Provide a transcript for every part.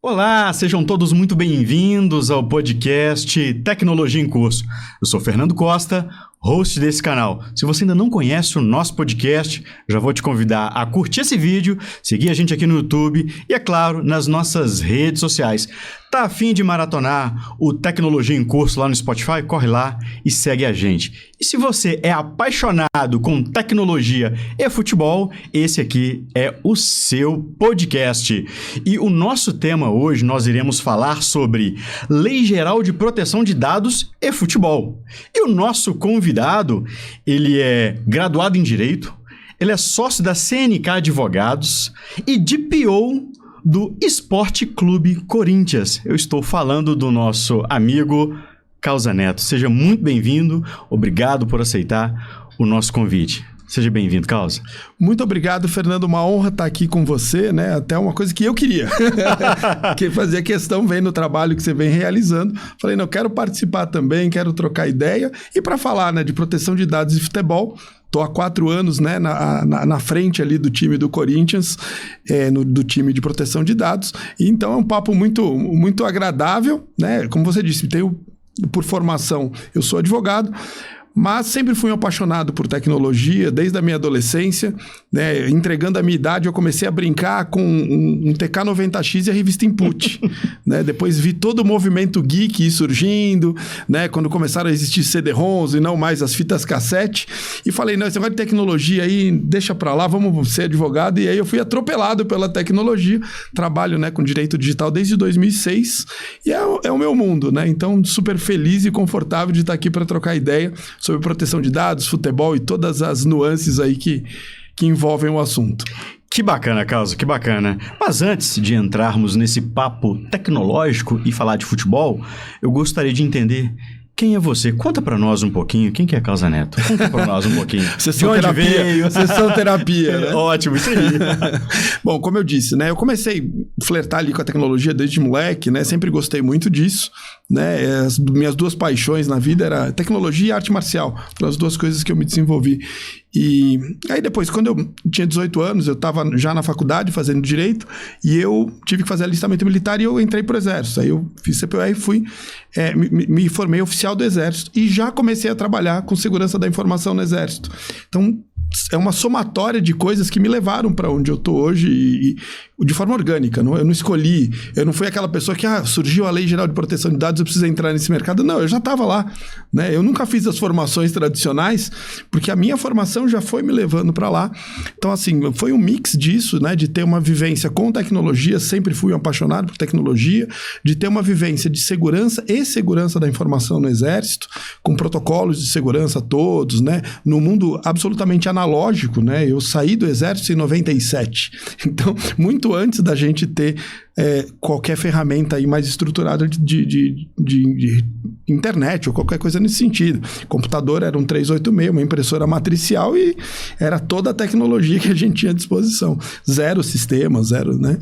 Olá, sejam todos muito bem-vindos ao podcast Tecnologia em Curso. Eu sou Fernando Costa, host desse canal. Se você ainda não conhece o nosso podcast, já vou te convidar a curtir esse vídeo, seguir a gente aqui no YouTube e, é claro, nas nossas redes sociais. Tá a fim de maratonar o Tecnologia em Curso lá no Spotify? Corre lá e segue a gente. E se você é apaixonado com tecnologia e futebol, esse aqui é o seu podcast. E o nosso tema hoje, nós iremos falar sobre Lei Geral de Proteção de Dados e futebol. E o nosso convidado, ele é graduado em Direito, ele é sócio da CNK Advogados e DPO do Esporte Clube Corinthians. Eu estou falando do nosso amigo Causa Neto. Seja muito bem-vindo, obrigado por aceitar o nosso convite. Seja bem-vindo, Causa. Muito obrigado, Fernando. Uma honra estar aqui com você, né? Até uma coisa que eu queria. Que fazia questão, vendo o trabalho que você vem realizando. Falei, não, eu quero participar também, quero trocar ideia. E para falar, né, de proteção de dados e futebol, estou há 4 anos, né, na frente ali do time do Corinthians, do time de proteção de dados. E então é um papo muito agradável, né? Como você disse, por formação, eu sou advogado, mas sempre fui um apaixonado por tecnologia, desde a minha adolescência, né? Entregando a minha idade, eu comecei a brincar com um TK-90X e a revista Input. Né? Depois vi todo o movimento geek surgindo, né? Quando começaram a existir CD-ROMs e não mais as fitas cassete. E falei, não, esse negócio de tecnologia aí, deixa pra lá, vamos ser advogado. E aí eu fui atropelado pela tecnologia. Trabalho, né, com direito digital desde 2006 e é o meu mundo, né? Então, super feliz e confortável de estar aqui para trocar ideia sobre proteção de dados, futebol e todas as nuances aí que envolvem o assunto. Que bacana, Causa, que bacana. Mas antes de entrarmos nesse papo tecnológico e falar de futebol, eu gostaria de entender quem é você. Conta pra nós um pouquinho. Quem que é Causa Neto? Conta pra nós um pouquinho. Sessão terapia. Sessão terapia, né? Ótimo, isso aí. Bom, como eu disse, né? Eu comecei a flertar ali com a tecnologia desde moleque, né? Sempre gostei muito disso, né? As minhas duas paixões na vida era tecnologia e arte marcial. Foram as duas coisas que eu me desenvolvi. E aí depois, quando eu tinha 18 anos, eu estava já na faculdade fazendo Direito e eu tive que fazer alistamento militar e eu entrei pro Exército. Aí eu fiz CPUR e fui, me formei oficial do Exército e já comecei a trabalhar com segurança da informação no Exército. Então, é uma somatória de coisas que me levaram para onde eu estou hoje e de forma orgânica. Eu não escolhi, eu não fui aquela pessoa que surgiu a Lei Geral de Proteção de Dados, eu preciso entrar nesse mercado. Não, eu já estava lá, né? Eu nunca fiz as formações tradicionais, porque a minha formação já foi me levando para lá. Então, assim, foi um mix disso, né? De ter uma vivência com tecnologia, sempre fui um apaixonado por tecnologia, de ter uma vivência de segurança e segurança da informação no Exército, com protocolos de segurança todos, né? No mundo absolutamente analógico, né? Eu saí do Exército em 97. Então, muito antes da gente ter qualquer ferramenta aí mais estruturada de internet ou qualquer coisa nesse sentido. O computador era um 386, uma impressora matricial e era toda a tecnologia que a gente tinha à disposição. Zero sistema, zero, né?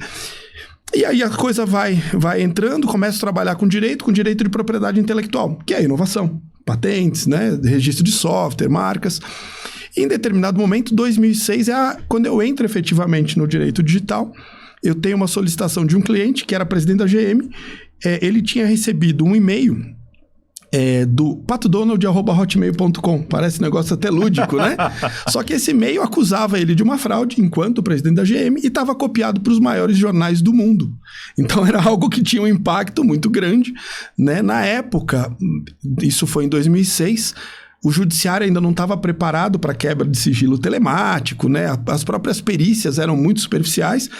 E aí a coisa vai entrando, começo a trabalhar com direito de propriedade intelectual, que é a inovação. Patentes, né? Registro de software, marcas. Em determinado momento, 2006, quando eu entro efetivamente no direito digital, eu tenho uma solicitação de um cliente, que era presidente da GM, ele tinha recebido um e-mail do patodonald@hotmail.com. Parece um negócio até lúdico, né? Só que esse e-mail acusava ele de uma fraude enquanto presidente da GM e estava copiado para os maiores jornais do mundo. Então era algo que tinha um impacto muito grande, né? Na época, isso foi em 2006, o judiciário ainda não estava preparado para quebra de sigilo telemático, né? As próprias perícias eram muito superficiais.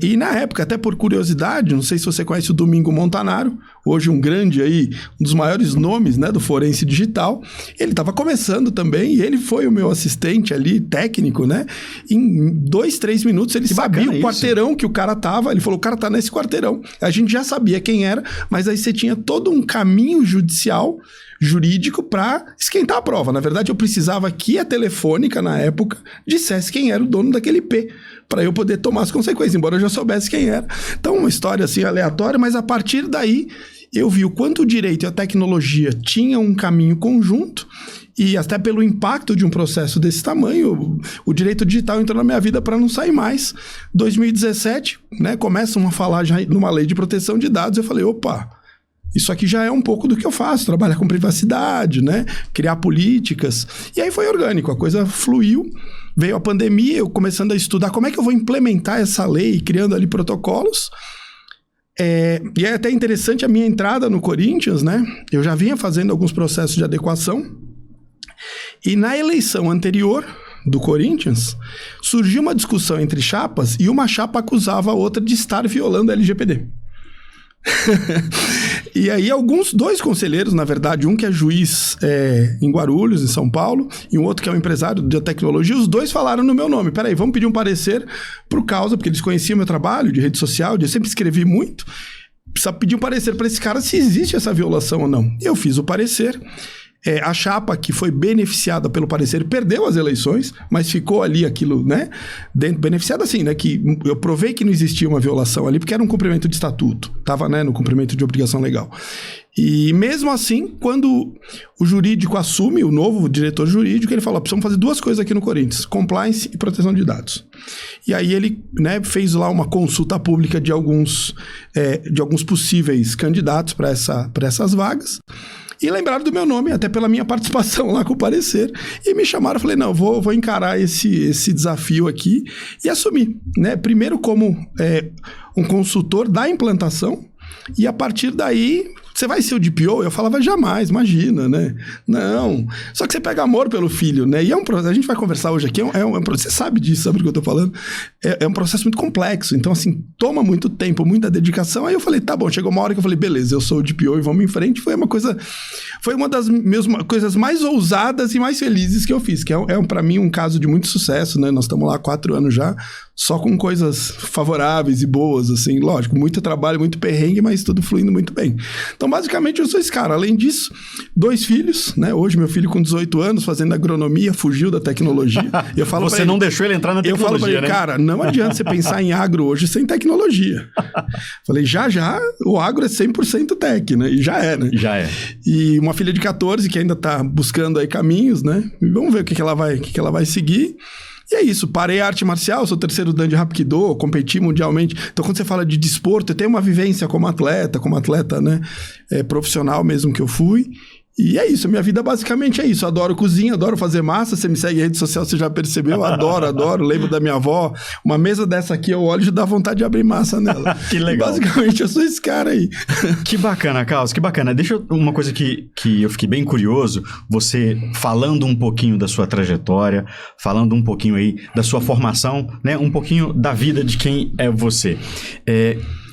E na época, até por curiosidade, não sei se você conhece o Domingo Montanaro, hoje um grande aí, um dos maiores nomes, né, do forense digital. Ele estava começando também e ele foi o meu assistente ali, técnico, né? Em 2, 3 minutos ele sabia o quarteirão que o cara tava. Ele falou, o cara tá nesse quarteirão. A gente já sabia quem era, mas aí você tinha todo um caminho judicial, jurídico, para esquentar a prova. Na verdade, eu precisava que a telefônica, na época, dissesse quem era o dono daquele IP, para eu poder tomar as consequências, embora eu já soubesse quem era. Então, uma história assim aleatória, mas a partir daí eu vi o quanto o direito e a tecnologia tinham um caminho conjunto E até pelo impacto de um processo desse tamanho, o direito digital entrou na minha vida para não sair mais. 2017, né, começam a falar já numa lei de proteção de dados, eu falei, opa, isso aqui já é um pouco do que eu faço, trabalhar com privacidade, né, criar políticas. E aí foi orgânico, a coisa fluiu. Veio a pandemia, eu começando a estudar como é que eu vou implementar essa lei, criando ali protocolos. E é até interessante a minha entrada no Corinthians, né? Eu já vinha fazendo alguns processos de adequação. E na eleição anterior do Corinthians, surgiu uma discussão entre chapas e uma chapa acusava a outra de estar violando a LGPD. E aí dois conselheiros, na verdade, um que é juiz em Guarulhos, em São Paulo, e um outro que é um empresário de tecnologia, os dois falaram no meu nome. Peraí, vamos pedir um parecer pro causa, porque eles conheciam meu trabalho de rede social, eu sempre escrevi muito. Precisa pedir um parecer para esse cara se existe essa violação ou não. Eu fiz o parecer. A chapa que foi beneficiada pelo parecer perdeu as eleições, mas ficou ali aquilo, né? Beneficiada assim, né? Que eu provei que não existia uma violação ali, porque era um cumprimento de estatuto. Estava, né, no cumprimento de obrigação legal. E mesmo assim, quando o jurídico assume, o novo diretor jurídico, ele falou, precisamos fazer duas coisas aqui no Corinthians, compliance e proteção de dados. E aí ele, né, fez lá uma consulta pública de alguns possíveis candidatos para essas vagas. E lembraram do meu nome, até pela minha participação lá com o parecer. E me chamaram, eu falei, não, vou encarar esse desafio aqui e assumir, né? Primeiro como um consultor da implantação e a partir daí... Você vai ser o DPO? Eu falava, jamais, imagina, né? Não. Só que você pega amor pelo filho, né? E é um processo, a gente vai conversar hoje aqui, você sabe disso, sabe do que eu tô falando? É um processo muito complexo, então assim, toma muito tempo, muita dedicação. Aí eu falei, tá bom, chegou uma hora que eu falei, beleza, eu sou o DPO e vamos em frente. Foi uma das coisas mais ousadas e mais felizes que eu fiz, que pra mim um caso de muito sucesso, né? Nós estamos lá há 4 anos já, só com coisas favoráveis e boas, assim, lógico, muito trabalho, muito perrengue, mas tudo fluindo muito bem. Então, basicamente, eu sou esse cara. Além disso, 2 filhos, né? Hoje, meu filho com 18 anos, fazendo agronomia, fugiu da tecnologia. E eu falo Você não deixou ele entrar na tecnologia, eu falo pra ele, né? Cara, não adianta você pensar em agro hoje sem tecnologia. Falei, já, o agro é 100% tech, né? E já é, né? Já é. E uma filha de 14 que ainda tá buscando aí caminhos, né? E vamos ver o que ela vai seguir. E é isso, parei a arte marcial, sou o 3º dan de Hapkido, competi mundialmente. Então, quando você fala de desporto, eu tenho uma vivência como atleta, né? Profissional mesmo que eu fui. E é isso, minha vida basicamente é isso. Adoro cozinha, adoro fazer massa. Você me segue em rede social, você já percebeu? Adoro. Lembro da minha avó. Uma mesa dessa aqui, eu olho e já dá vontade de abrir massa nela. Que legal. E basicamente, eu sou esse cara aí. Que bacana, Carlos, que bacana. Uma coisa que eu fiquei bem curioso, você falando um pouquinho da sua trajetória, falando um pouquinho aí da sua formação, né? Um pouquinho da vida de quem é você.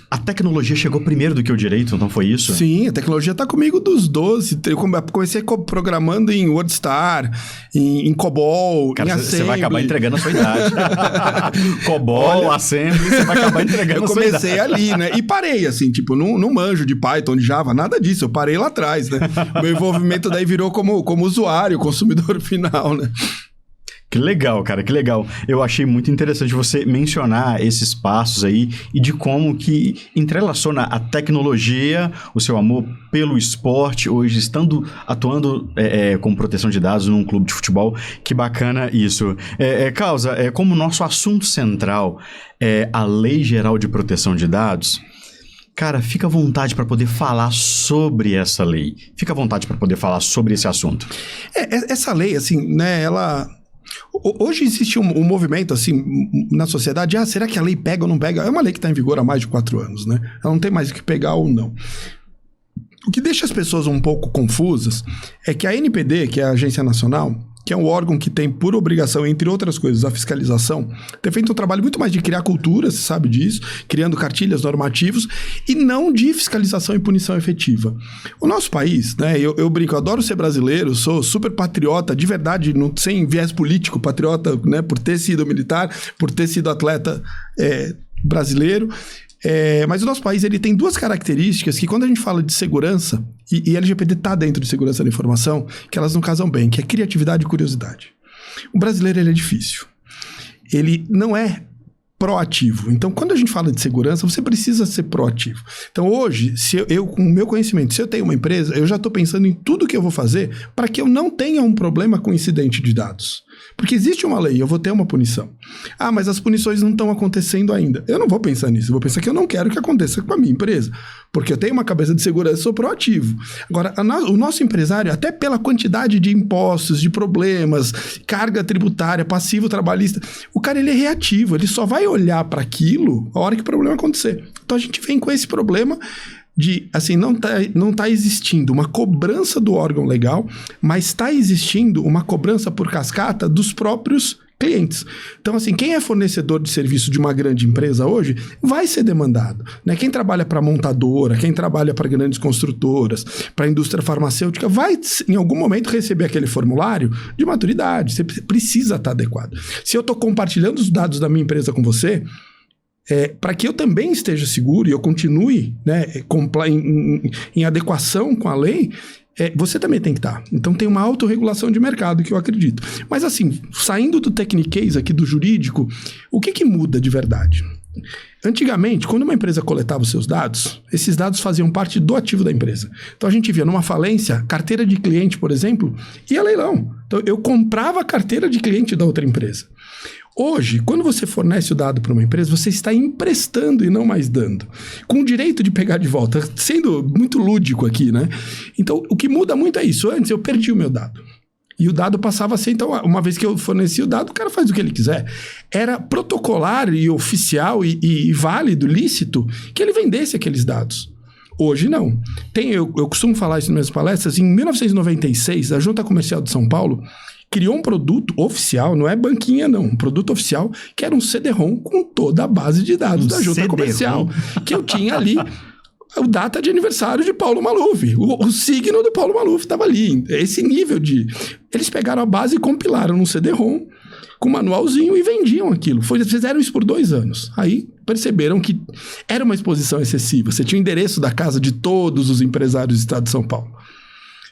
A tecnologia chegou primeiro do que o direito, então foi isso? Sim, a tecnologia está comigo dos 12. Eu comecei programando em WordStar, em COBOL, cara, em Assembly. Você vai acabar entregando a sua idade. COBOL, Assembly, você vai acabar entregando a sua idade. Eu comecei ali, né? E parei, assim, tipo, não manjo de Python, de Java, nada disso. Eu parei lá atrás, né? Meu envolvimento daí virou como usuário, consumidor final, né? Que legal, cara, que legal. Eu achei muito interessante você mencionar esses passos aí e de como que entrelaciona a tecnologia, o seu amor pelo esporte, hoje atuando com proteção de dados num clube de futebol. Que bacana isso. Causa, como nosso assunto central é a Lei Geral de Proteção de Dados, cara, fica à vontade para poder falar sobre essa lei. Fica à vontade para poder falar sobre esse assunto. Essa lei, assim, né, ela... Hoje existe um movimento, assim, na sociedade, será que a lei pega ou não pega? É uma lei que está em vigor há mais de 4 anos, né? Ela não tem mais o que pegar ou não. O que deixa as pessoas um pouco confusas é que a ANPD, que é a Agência Nacional, que é um órgão que tem por obrigação, entre outras coisas, a fiscalização, tem feito um trabalho muito mais de criar cultura, você sabe disso, criando cartilhas normativos, e não de fiscalização e punição efetiva. O nosso país, né, eu brinco, eu adoro ser brasileiro, sou super patriota, de verdade, sem viés político, patriota, né, por ter sido militar, por ter sido atleta brasileiro. Mas o nosso país ele tem 2 características que quando a gente fala de segurança, e LGPD está dentro de segurança da informação, que elas não casam bem, que é criatividade e curiosidade. O brasileiro ele é difícil. Ele não é proativo. Então, quando a gente fala de segurança, você precisa ser proativo. Então, hoje, se eu com o meu conhecimento, se eu tenho uma empresa, eu já estou pensando em tudo que eu vou fazer para que eu não tenha um problema com incidente de dados. Porque existe uma lei, eu vou ter uma punição. Ah, mas as punições não estão acontecendo ainda. Eu não vou pensar nisso, eu vou pensar que eu não quero que aconteça com a minha empresa. Porque eu tenho uma cabeça de segurança e sou proativo. Agora, o nosso empresário, até pela quantidade de impostos, de problemas, carga tributária, passivo trabalhista, o cara ele é reativo, ele só vai olhar para aquilo a hora que o problema acontecer. Então a gente vem com esse problema de, assim, não tá existindo uma cobrança do órgão legal, mas está existindo uma cobrança por cascata dos próprios clientes. Então, assim, quem é fornecedor de serviço de uma grande empresa hoje vai ser demandado, né? Quem trabalha para montadora, quem trabalha para grandes construtoras, para a indústria farmacêutica, vai em algum momento receber aquele formulário de maturidade. Você precisa estar adequado. Se eu estou compartilhando os dados da minha empresa com você, para que eu também esteja seguro e eu continue, né, em adequação com a lei, você também tem que estar. Então tem uma autorregulação de mercado que eu acredito. Mas assim, saindo do techniquez aqui do jurídico, o que muda de verdade? Antigamente, quando uma empresa coletava os seus dados, esses dados faziam parte do ativo da empresa. Então a gente via numa falência, carteira de cliente, por exemplo, ia a leilão. Então eu comprava a carteira de cliente da outra empresa. Hoje, quando você fornece o dado para uma empresa, você está emprestando e não mais dando. Com o direito de pegar de volta, sendo muito lúdico aqui, né? Então, o que muda muito é isso. Antes, eu perdi o meu dado. E o dado passava a ser, então, uma vez que eu forneci o dado, o cara faz o que ele quiser. Era protocolar e oficial e válido, lícito, que ele vendesse aqueles dados. Hoje, não. Eu costumo falar isso nas minhas palestras. Em 1996, a Junta Comercial de São Paulo criou um produto oficial, não é banquinha não, um produto oficial, que era um CD-ROM com toda a base de dados da Junta Comercial, que eu tinha ali a data de aniversário de Paulo Maluf, o signo do Paulo Maluf estava ali, esse nível de... Eles pegaram a base e compilaram num CD-ROM com manualzinho e vendiam aquilo. Fizeram isso por 2 anos. Aí perceberam que era uma exposição excessiva, você tinha o endereço da casa de todos os empresários do estado de São Paulo.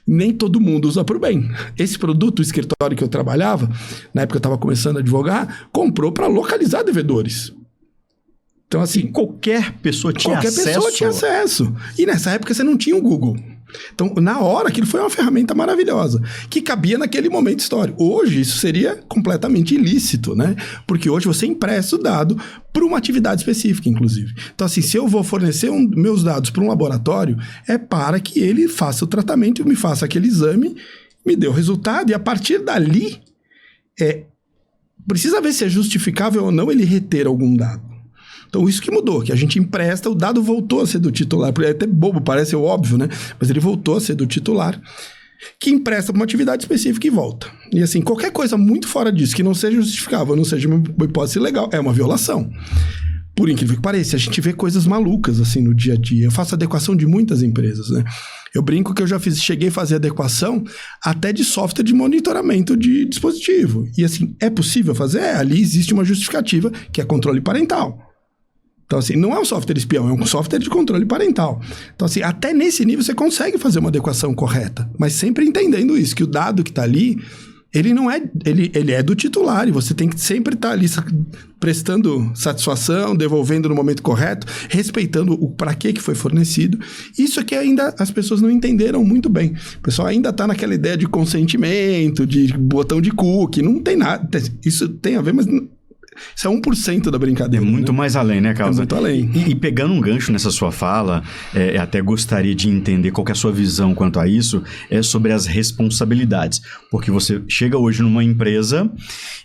Nem todo mundo usa para o bem. Esse produto, o escritório que eu trabalhava, na época eu estava começando a advogar, comprou para localizar devedores. Então, assim... Qualquer pessoa tinha acesso. E nessa época você não tinha o Google. Então, na hora, aquilo foi uma ferramenta maravilhosa, que cabia naquele momento histórico. Hoje, isso seria completamente ilícito, né? Porque hoje você empresta o dado para uma atividade específica, inclusive. Então, assim, se eu vou fornecer meus dados para um laboratório, é para que ele faça o tratamento, me faça aquele exame, me dê o resultado, e a partir dali, precisa ver se é justificável ou não ele reter algum dado. Então, isso que mudou, que a gente empresta, o dado voltou a ser do titular, porque é até bobo, parece óbvio, né? Mas ele voltou a ser do titular, que empresta para uma atividade específica e volta. E assim, qualquer coisa muito fora disso, que não seja justificável, não seja uma hipótese legal, é uma violação. Por incrível que pareça, a gente vê coisas malucas assim no dia a dia. Eu faço adequação de muitas empresas, né? Eu brinco que eu já cheguei a fazer adequação até de software de monitoramento de dispositivo. E assim, é possível fazer? Ali existe uma justificativa, que é controle parental. Então, assim, não é um software espião, é um software de controle parental. Então, assim, até nesse nível você consegue fazer uma adequação correta, mas sempre entendendo isso, que o dado que está ali, ele não é... Ele é do titular e você tem que sempre estar ali prestando satisfação, devolvendo no momento correto, respeitando o para que foi fornecido. Isso é que ainda as pessoas não entenderam muito bem. O pessoal ainda está naquela ideia de consentimento, de botão de cookie, não tem nada. Isso tem a ver, mas... Isso é 1% da brincadeira. É muito mais além, né, Carlos? É muito além. E pegando um gancho nessa sua fala, até gostaria de entender qual que é a sua visão quanto a isso, sobre as responsabilidades. Porque você chega hoje numa empresa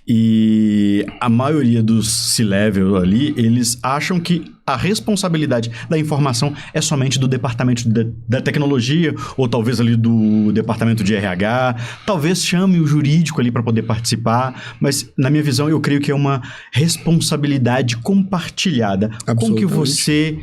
e a maioria dos C-level ali, eles acham que a responsabilidade da informação é somente do departamento da tecnologia, ou talvez ali do departamento de RH, talvez chame o jurídico ali para poder participar, mas na minha visão eu creio que é uma responsabilidade compartilhada. Como que você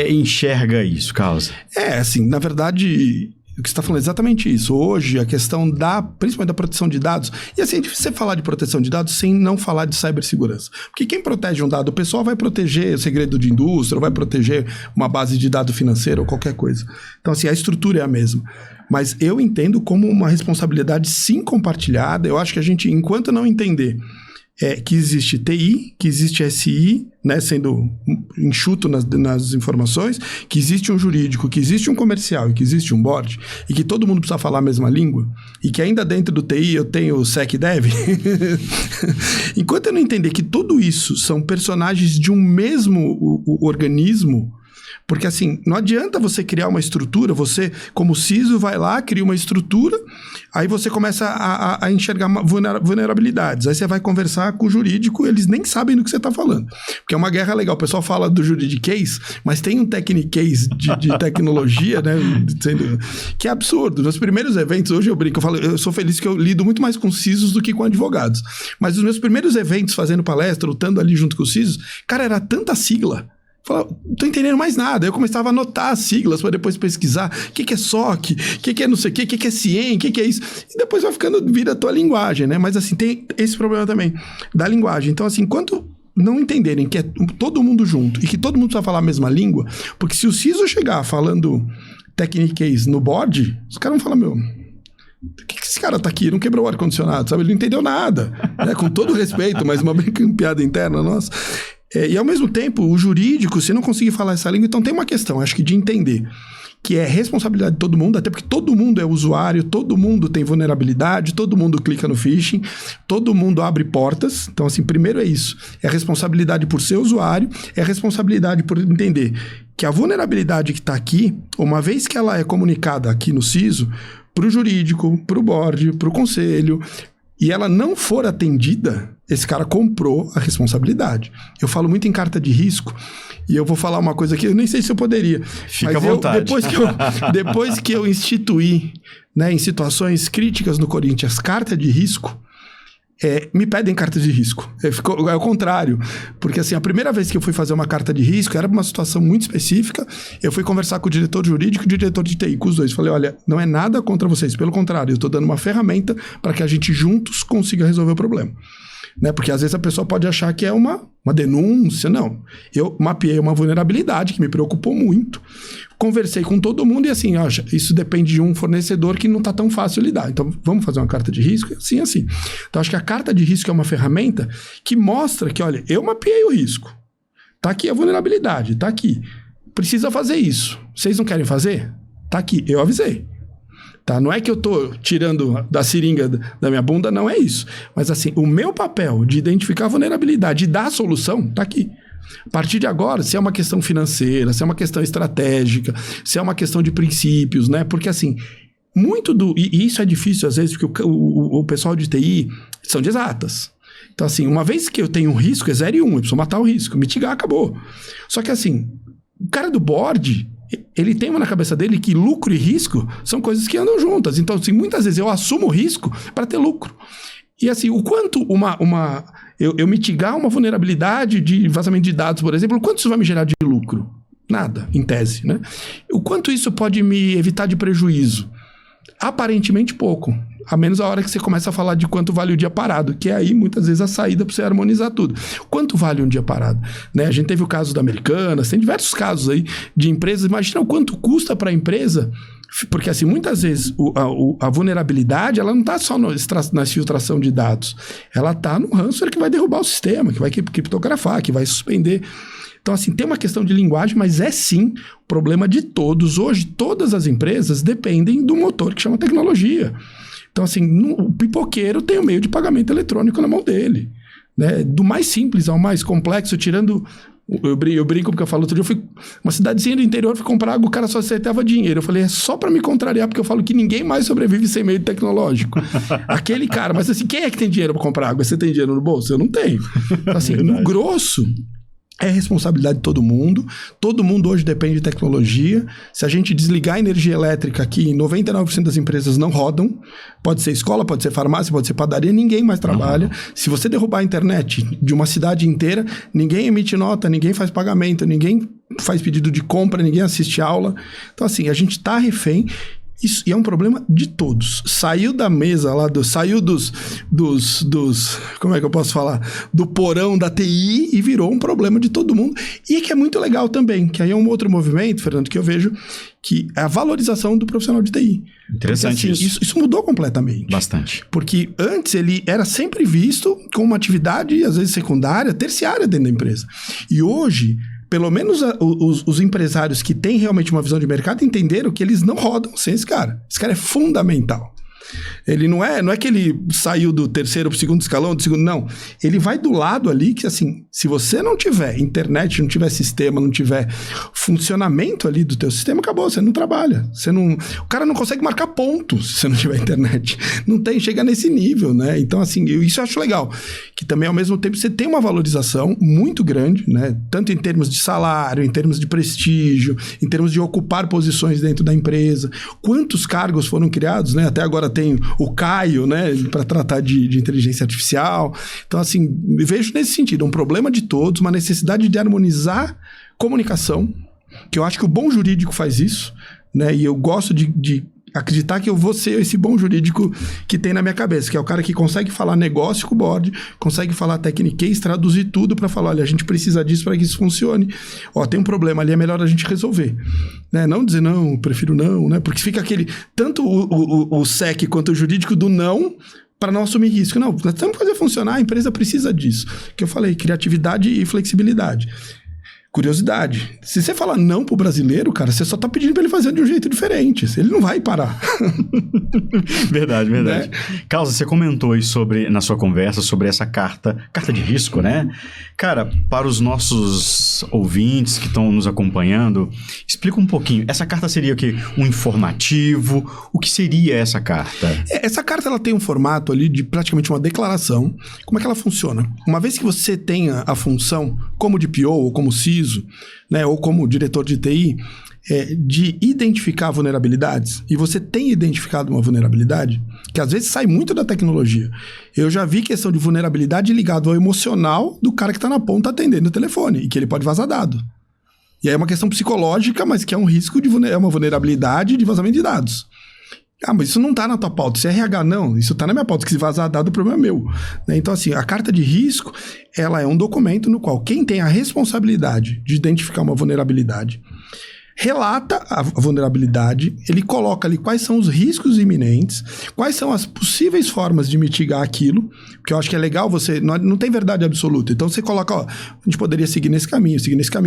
enxerga isso, Carlos? Assim, na verdade... O que você está falando é exatamente isso. Hoje, a questão principalmente da proteção de dados, e assim, é difícil você falar de proteção de dados sem não falar de cibersegurança. Porque quem protege um dado pessoal vai proteger o segredo de indústria, ou vai proteger uma base de dado financeira ou qualquer coisa. Então, assim, a estrutura é a mesma. Mas eu entendo como uma responsabilidade sim compartilhada. Eu acho que a gente, enquanto não entender que existe TI, que existe SI, né, sendo enxuto nas informações, que existe um jurídico, que existe um comercial e que existe um board, e que todo mundo precisa falar a mesma língua, e que ainda dentro do TI eu tenho o SecDev. Enquanto eu não entender que tudo isso são personagens de um mesmo organismo, porque assim, não adianta você criar uma estrutura, você, como CISO, vai lá, cria uma estrutura, aí você começa a enxergar vulnerabilidades, aí você vai conversar com o jurídico, eles nem sabem do que você está falando, porque é uma guerra legal, o pessoal fala do juridiquês, mas tem um techniquez de tecnologia, né, que é absurdo. Nos primeiros eventos, hoje eu brinco, eu sou feliz que eu lido muito mais com CISOs do que com advogados, mas nos meus primeiros eventos, fazendo palestra, lutando ali junto com os CISOs, cara, era tanta sigla. Falava, não tô entendendo mais nada. Eu começava a anotar as siglas para depois pesquisar o que é SOC, o que é não sei o que é CIEM, o que é isso. E depois vai vira a tua linguagem, né? Mas assim, tem esse problema também da linguagem. Então assim, enquanto não entenderem que é todo mundo junto e que todo mundo precisa falar a mesma língua, porque se o CISO chegar falando techniquez no board, os caras vão falar, meu... Por que esse cara tá aqui? Não quebrou o ar-condicionado, sabe? Ele não entendeu nada. Né? Com todo respeito, mas uma piada interna nossa... E ao mesmo tempo, o jurídico, se não conseguir falar essa língua, então tem uma questão, acho que de entender, que é responsabilidade de todo mundo, até porque todo mundo é usuário, todo mundo tem vulnerabilidade, todo mundo clica no phishing, todo mundo abre portas. Então, assim, primeiro é isso, é a responsabilidade por ser usuário, é a responsabilidade por entender que a vulnerabilidade que está aqui, uma vez que ela é comunicada aqui no CISO, para o jurídico, para o board, para o conselho, e ela não for atendida, esse cara comprou a responsabilidade. Eu falo muito em carta de risco, e eu vou falar uma coisa aqui, eu nem sei se eu poderia. Fica à vontade. Depois que eu instituí, né, em situações críticas no Corinthians, carta de risco, me pedem carta de risco. É o contrário. Porque assim, a primeira vez que eu fui fazer uma carta de risco, era uma situação muito específica, eu fui conversar com o diretor jurídico e o diretor de TI, com os dois. Falei, olha, não é nada contra vocês, pelo contrário, eu estou dando uma ferramenta para que a gente juntos consiga resolver o problema. Né? Porque às vezes a pessoa pode achar que é uma denúncia. Não. Eu mapeei uma vulnerabilidade que me preocupou muito. Conversei com todo mundo e assim, isso depende de um fornecedor que não está tão fácil lidar. Então, vamos fazer uma carta de risco? Assim. Então, acho que a carta de risco é uma ferramenta que mostra que, olha, eu mapeei o risco. Está aqui a vulnerabilidade, está aqui. Precisa fazer isso. Vocês não querem fazer? Está aqui. Eu avisei. Tá? Não é que eu estou tirando da seringa da minha bunda, não é isso. Mas assim, o meu papel de identificar a vulnerabilidade e dar a solução está aqui. A partir de agora, se é uma questão financeira, se é uma questão estratégica, se é uma questão de princípios, né? Porque assim, e isso é difícil às vezes, porque o pessoal de TI são de exatas. Então assim, uma vez que eu tenho um risco, é 0 e 1, eu preciso matar o risco, mitigar, acabou. Só que assim, o cara do board... ele tem uma na cabeça dele que lucro e risco são coisas que andam juntas. Então, assim, muitas vezes eu assumo risco para ter lucro. E assim, o quanto eu mitigar uma vulnerabilidade de vazamento de dados, por exemplo, o quanto isso vai me gerar de lucro? Nada, em tese, né? O quanto isso pode me evitar de prejuízo? Aparentemente pouco. A menos a hora que você começa a falar de quanto vale o dia parado, que é aí muitas vezes a saída para você harmonizar tudo. Quanto vale um dia parado? Né? A gente teve o caso da Americanas, tem diversos casos aí de empresas. Imagina o quanto custa para a empresa, porque assim, muitas vezes a vulnerabilidade, ela não está só na filtração de dados, ela está no ransomware que vai derrubar o sistema, que vai criptografar, que vai suspender. Então, assim, tem uma questão de linguagem, mas é sim problema de todos. Hoje, todas as empresas dependem do motor que chama tecnologia. Então, assim, o pipoqueiro tem o meio de pagamento eletrônico na mão dele. Né? Do mais simples ao mais complexo, tirando... Eu brinco porque eu falo, outro dia eu fui... Uma cidadezinha do interior, fui comprar água, o cara só aceitava dinheiro. Eu falei, é só pra me contrariar, porque eu falo que ninguém mais sobrevive sem meio tecnológico. Aquele cara, mas assim, quem é que tem dinheiro pra comprar água? Você tem dinheiro no bolso? Eu não tenho. Então, assim, no grosso... É responsabilidade de todo mundo hoje depende de tecnologia. Se a gente desligar a energia elétrica aqui, 99% das empresas não rodam, pode ser escola, pode ser farmácia, pode ser padaria, ninguém mais trabalha. Se você derrubar a internet de uma cidade inteira, ninguém emite nota, ninguém faz pagamento, ninguém faz pedido de compra, ninguém assiste aula. Então assim, a gente está refém Isso, e é um problema de todos. Saiu da mesa lá, saiu dos... Como é que eu posso falar? Do porão da TI e virou um problema de todo mundo. E que é muito legal também, que aí é um outro movimento, Fernando, que eu vejo, que é a valorização do profissional de TI. Interessante. Porque, assim, isso mudou completamente. Bastante. Porque antes ele era sempre visto como uma atividade, às vezes secundária, terciária dentro da empresa. E hoje... Pelo menos os empresários que têm realmente uma visão de mercado entenderam que eles não rodam sem esse cara. Esse cara é fundamental. Ele não é que ele saiu do terceiro para o segundo escalão, do segundo, não. Ele vai do lado ali que, assim, se você não tiver internet, não tiver sistema, não tiver funcionamento ali do teu sistema, acabou, você não trabalha. O cara não consegue marcar pontos se você não tiver internet. Não tem, chega nesse nível, né? Então, assim, isso eu acho legal. Que também, ao mesmo tempo, você tem uma valorização muito grande, né? Tanto em termos de salário, em termos de prestígio, em termos de ocupar posições dentro da empresa. Quantos cargos foram criados, né? Até agora tem o Caio, né, para tratar de inteligência artificial. Então, assim, vejo nesse sentido um problema de todos, uma necessidade de harmonizar comunicação, que eu acho que o bom jurídico faz isso, né, e eu gosto de acreditar que eu vou ser esse bom jurídico que tem na minha cabeça, que é o cara que consegue falar negócio com o board, consegue falar tecniquez, traduzir tudo para falar, olha, a gente precisa disso para que isso funcione. Ó, tem um problema ali, é melhor a gente resolver. Né? Não dizer não, prefiro não, né? Porque fica aquele, tanto o SEC quanto o jurídico do não, para não assumir risco. Não, nós temos que fazer funcionar, a empresa precisa disso. Que eu falei, criatividade e flexibilidade. Curiosidade. Se você falar não pro brasileiro, cara, você só tá pedindo pra ele fazer de um jeito diferente. Ele não vai parar. Verdade. Né? Causa, você comentou aí na sua conversa sobre essa carta de risco, né? Cara, para os nossos ouvintes que estão nos acompanhando, explica um pouquinho. Essa carta seria o quê? Um informativo? O que seria essa carta? Essa carta, ela tem um formato ali de praticamente uma declaração. Como é que ela funciona? Uma vez que você tenha a função como DPO ou como CISO, né, ou como diretor de TI, de identificar vulnerabilidades, e você tem identificado uma vulnerabilidade, que às vezes sai muito da tecnologia. Eu já vi questão de vulnerabilidade ligado ao emocional do cara que está na ponta atendendo o telefone, e que ele pode vazar dado. E aí é uma questão psicológica, mas que é um risco é uma vulnerabilidade de vazamento de dados. Ah, mas isso não está na tua pauta, isso é RH, não, isso está na minha pauta, que se vazar dado, o problema é meu. Né? Então, assim, a carta de risco, ela é um documento no qual quem tem a responsabilidade de identificar uma vulnerabilidade, relata a vulnerabilidade, ele coloca ali quais são os riscos iminentes, quais são as possíveis formas de mitigar aquilo, porque eu acho que é legal você... Não tem verdade absoluta. Então você coloca, ó, a gente poderia seguir nesse caminho,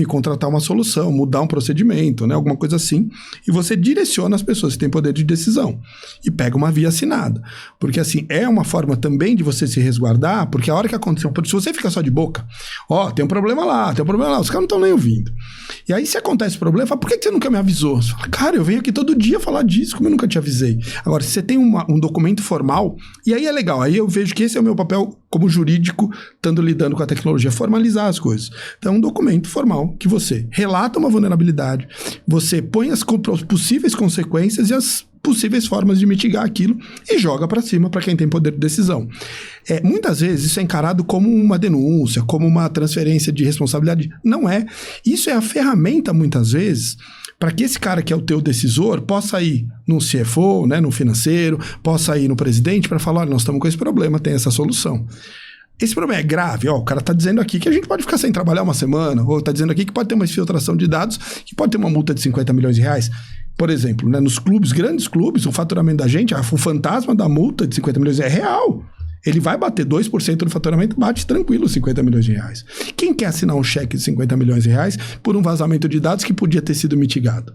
contratar uma solução, mudar um procedimento, né, alguma coisa assim, e você direciona as pessoas que têm poder de decisão e pega uma via assinada. Porque assim, é uma forma também de você se resguardar, porque a hora que aconteceu... Se você fica só de boca, ó, tem um problema lá, os caras não estão nem ouvindo. E aí se acontece o problema, fala, por que você nunca me avisou? Você fala, cara, eu venho aqui todo dia falar disso, como eu nunca te avisei. Agora, se você tem um documento formal, e aí é legal, aí eu vejo que esse é o meu papel como jurídico, estando lidando com a tecnologia, formalizar as coisas. Então, é um documento formal que você relata uma vulnerabilidade, você põe as possíveis consequências e as possíveis formas de mitigar aquilo e joga para cima para quem tem poder de decisão. Muitas vezes isso é encarado como uma denúncia, como uma transferência de responsabilidade. Não é. Isso é a ferramenta, muitas vezes, para que esse cara que é o teu decisor possa ir no CFO, né, no financeiro, possa ir no presidente para falar, olha, nós estamos com esse problema, tem essa solução. Esse problema é grave, ó, o cara está dizendo aqui que a gente pode ficar sem trabalhar uma semana, ou está dizendo aqui que pode ter uma exfiltração de dados, que pode ter uma multa de 50 milhões de reais. Por exemplo, né, nos clubes, grandes clubes, o faturamento da gente, o fantasma da multa de 50 milhões é real. Ele vai bater 2% do faturamento, bate tranquilo 50 milhões de reais. Quem quer assinar um cheque de 50 milhões de reais por um vazamento de dados que podia ter sido mitigado?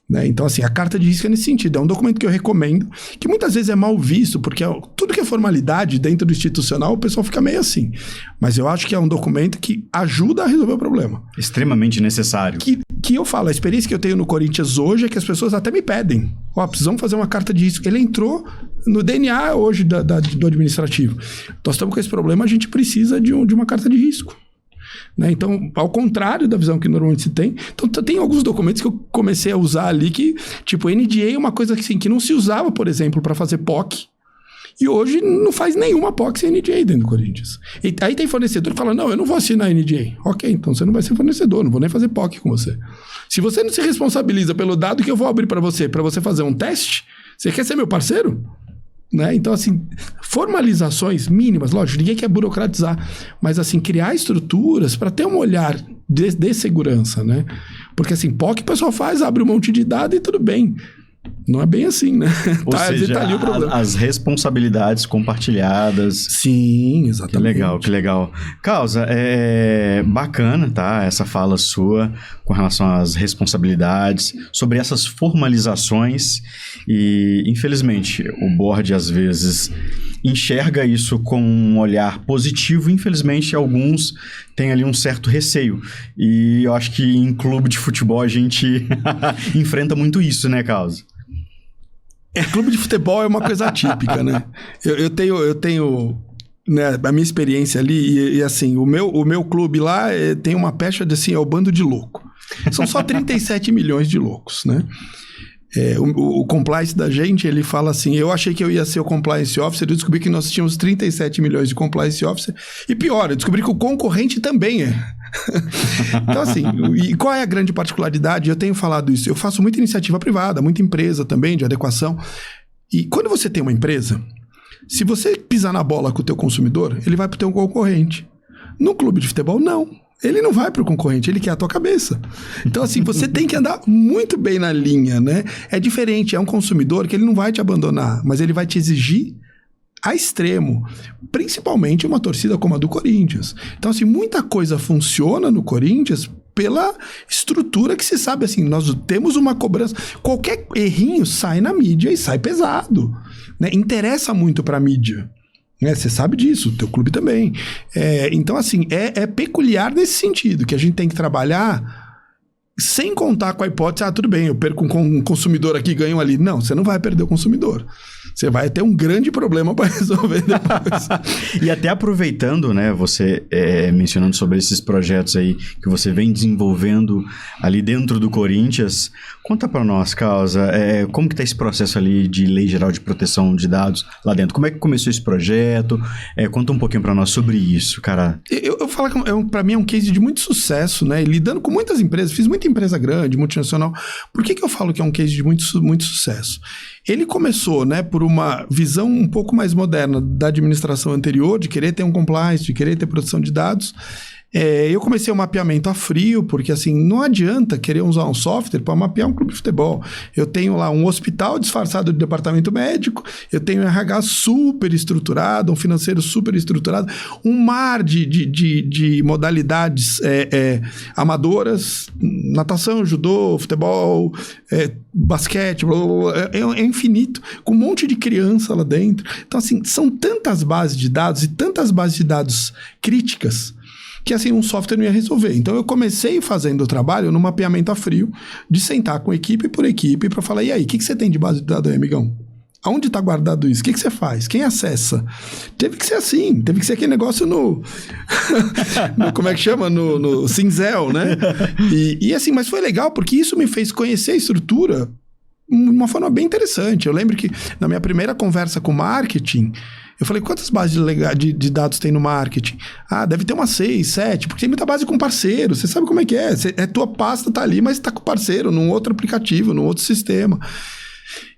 Né? Então, assim, a carta de risco é nesse sentido. É um documento que eu recomendo, que muitas vezes é mal visto, porque tudo que é formalidade dentro do institucional, o pessoal fica meio assim. Mas eu acho que é um documento que ajuda a resolver o problema. Extremamente necessário. Que eu falo, a experiência que eu tenho no Corinthians hoje é que as pessoas até me pedem. Ó, precisamos fazer uma carta de risco. Ele entrou no DNA hoje do administrativo. Nós estamos com esse problema, a gente precisa de uma carta de risco. Né? Então, ao contrário da visão que normalmente se tem. Então, tem alguns documentos que eu comecei a usar ali que, tipo, NDA é uma coisa que, assim, que não se usava, por exemplo, para fazer POC. E hoje não faz nenhuma POC sem NDA dentro do Corinthians. E aí tem fornecedor que fala, não, eu não vou assinar NDA. Ok, então você não vai ser fornecedor, não vou nem fazer POC com você. Se você não se responsabiliza pelo dado que eu vou abrir para você fazer um teste, você quer ser meu parceiro? Né? Então, assim, formalizações mínimas, lógico, ninguém quer burocratizar, mas, assim, criar estruturas para ter um olhar de segurança, né? Porque, assim, POC o pessoal faz, abre um monte de dado e tudo bem. Não é bem assim, né? Ou seja, ali o problema. As responsabilidades compartilhadas. Sim, exatamente. Que legal. Causa, bacana, tá? Essa fala sua com relação às responsabilidades, sobre essas formalizações e, infelizmente, o board às vezes enxerga isso com um olhar positivo. Infelizmente, alguns têm ali um certo receio. E eu acho que em clube de futebol a gente enfrenta muito isso, né, Causa? Clube de futebol é uma coisa atípica, né? Eu tenho né, a minha experiência ali e assim, o meu clube lá tem uma pecha de assim, é o bando de louco. São só 37 milhões de loucos, né? O compliance da gente, ele fala assim, eu achei que eu ia ser o compliance officer, eu descobri que nós tínhamos 37 milhões de compliance officer, e pior, eu descobri que o concorrente também é. Então assim, e qual é a grande particularidade? Eu tenho falado isso, eu faço muita iniciativa privada, muita empresa também de adequação, e quando você tem uma empresa, se você pisar na bola com o teu consumidor, ele vai pro teu concorrente. No clube de futebol, não. Ele não vai pro concorrente, ele quer a tua cabeça. Então, assim, você tem que andar muito bem na linha, né? É diferente, é um consumidor que ele não vai te abandonar, mas ele vai te exigir a extremo. Principalmente uma torcida como a do Corinthians. Então, assim, muita coisa funciona no Corinthians pela estrutura que se sabe, assim, nós temos uma cobrança. Qualquer errinho sai na mídia e sai pesado, né? Interessa muito pra mídia. Você sabe disso, o teu clube também. Então, assim, é peculiar nesse sentido, que a gente tem que trabalhar sem contar com a hipótese, tudo bem, eu perco um consumidor aqui e ganho ali. Não, você não vai perder o consumidor. Você vai ter um grande problema para resolver depois. E até aproveitando, né, você mencionando sobre esses projetos aí que você vem desenvolvendo ali dentro do Corinthians, conta para nós, Causa, como que tá esse processo ali de Lei Geral de Proteção de Dados lá dentro? Como é que começou esse projeto? Conta um pouquinho para nós sobre isso, cara. Eu falo que para mim é um case de muito sucesso, né? E lidando com muitas empresas, fiz muita empresa grande, multinacional. Por que eu falo que é um case de muito sucesso? Ele começou, né, por uma visão um pouco mais moderna da administração anterior, de querer ter um compliance, de querer ter proteção de dados. Eu comecei o mapeamento a frio, porque assim, não adianta querer usar um software para mapear um clube de futebol. Eu tenho lá um hospital disfarçado de departamento médico, eu tenho um RH super estruturado, um financeiro super estruturado, um mar de modalidades amadoras, natação, judô, futebol, basquete, blá, blá, blá, é infinito, com um monte de criança lá dentro. Então assim, são tantas bases de dados e tantas bases de dados críticas que assim, um software não ia resolver. Então eu comecei fazendo o trabalho no mapeamento a frio, de sentar com equipe por equipe para falar, e aí, o que você tem de base de dados aí, amigão? Aonde está guardado isso? O que você faz? Quem acessa? Teve que ser assim, teve que ser aquele negócio como é que chama? No cinzel, né? E assim, mas foi legal porque isso me fez conhecer a estrutura de uma forma bem interessante. Eu lembro que na minha primeira conversa com marketing, eu falei, quantas bases de dados tem no marketing? Deve ter umas 6, 7, porque tem muita base com parceiro, você sabe como é que é. Tua pasta tá ali, mas tá com parceiro, num outro aplicativo, num outro sistema.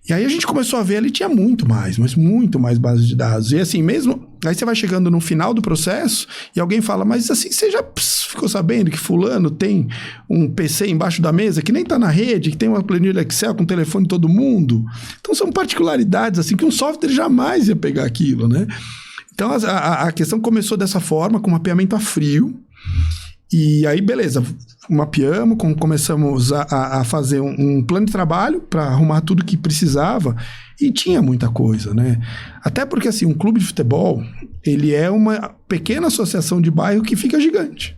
E aí a gente começou a ver ali, tinha muito mais, mas muito mais base de dados. E assim, mesmo... Aí você vai chegando no final do processo e alguém fala, mas assim, você já ficou sabendo que fulano tem um PC embaixo da mesa que nem tá na rede, que tem uma planilha Excel com o telefone de todo mundo? Então são particularidades assim que um software jamais ia pegar aquilo, né? Então a questão começou dessa forma, com mapeamento a frio. E aí, beleza, mapeamos, começamos a fazer um plano de trabalho para arrumar tudo que precisava e tinha muita coisa, né? Até porque, assim, um clube de futebol, ele é uma pequena associação de bairro que fica gigante,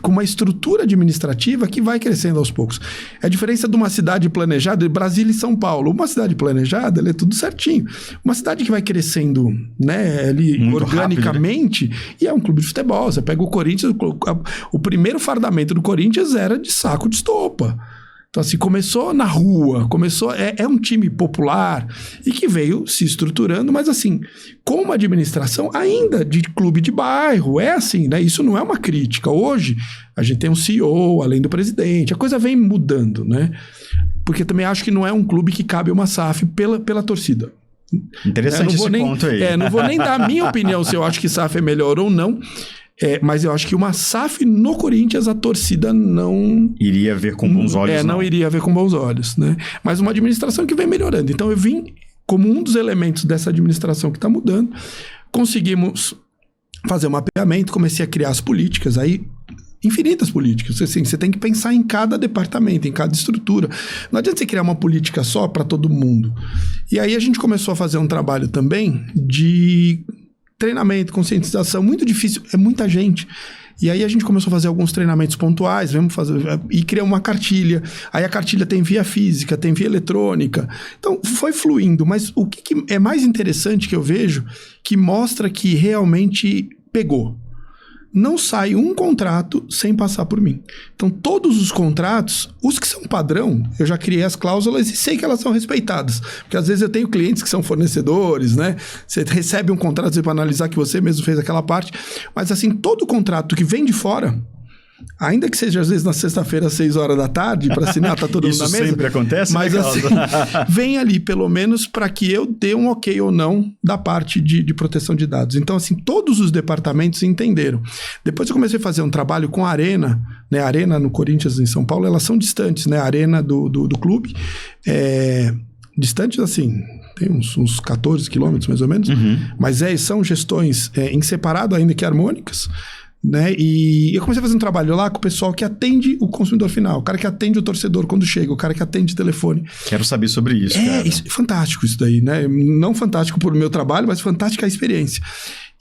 com uma estrutura administrativa que vai crescendo aos poucos. É a diferença de uma cidade planejada, Brasília e São Paulo. Uma cidade planejada, ela é tudo certinho. Uma cidade que vai crescendo, né, ali muito organicamente, rápido, né? E é um clube de futebol. Você pega o Corinthians, o primeiro fardamento do Corinthians era de saco de estopa. Então, assim, começou na rua, é um time popular e que veio se estruturando, mas assim, com uma administração ainda de clube de bairro, é assim, né? Isso não é uma crítica. Hoje, a gente tem um CEO, além do presidente, a coisa vem mudando, né? Porque também acho que não é um clube que cabe uma SAF pela torcida. Interessante esse ponto aí. Não vou nem dar a minha opinião se eu acho que SAF é melhor ou não. Mas eu acho que uma SAF no Corinthians, a torcida não... Iria ver com bons olhos, não iria ver com bons olhos, né? Mas uma administração que vem melhorando. Então eu vim como um dos elementos dessa administração que está mudando. Conseguimos fazer um mapeamento, comecei a criar as políticas, aí infinitas políticas. Assim, você tem que pensar em cada departamento, em cada estrutura. Não adianta você criar uma política só para todo mundo. E aí a gente começou a fazer um trabalho também de... treinamento, conscientização, muito difícil, é muita gente. E aí a gente começou a fazer alguns treinamentos pontuais, e criar uma cartilha. Aí a cartilha tem via física, tem via eletrônica. Então foi fluindo, mas o que é mais interessante que eu vejo, que mostra que realmente pegou. Não sai um contrato sem passar por mim. Então, todos os contratos, os que são padrão, eu já criei as cláusulas e sei que elas são respeitadas. Porque às vezes eu tenho clientes que são fornecedores, né? Você recebe um contrato para analisar que você mesmo fez aquela parte. Mas assim, todo contrato que vem de fora, ainda que seja às vezes na sexta-feira às 6 horas da tarde, para assinar, tá todo mundo na mesa. Isso sempre acontece, mas né, assim, vem ali pelo menos para que eu dê um ok ou não da parte de proteção de dados. Então, assim, todos os departamentos entenderam. Depois eu comecei a fazer um trabalho com a Arena, né? A Arena no Corinthians, em São Paulo, elas são distantes, né? A Arena do clube, distantes assim... Tem uns 14 quilômetros, mais ou menos. Uhum. Mas são gestões em separado, ainda que harmônicas. Né? E eu comecei a fazer um trabalho lá com o pessoal que atende o consumidor final, o cara que atende o torcedor quando chega, o cara que atende telefone. Quero saber sobre isso, cara. Isso é fantástico isso daí, né? Não fantástico por meu trabalho, mas fantástica a experiência.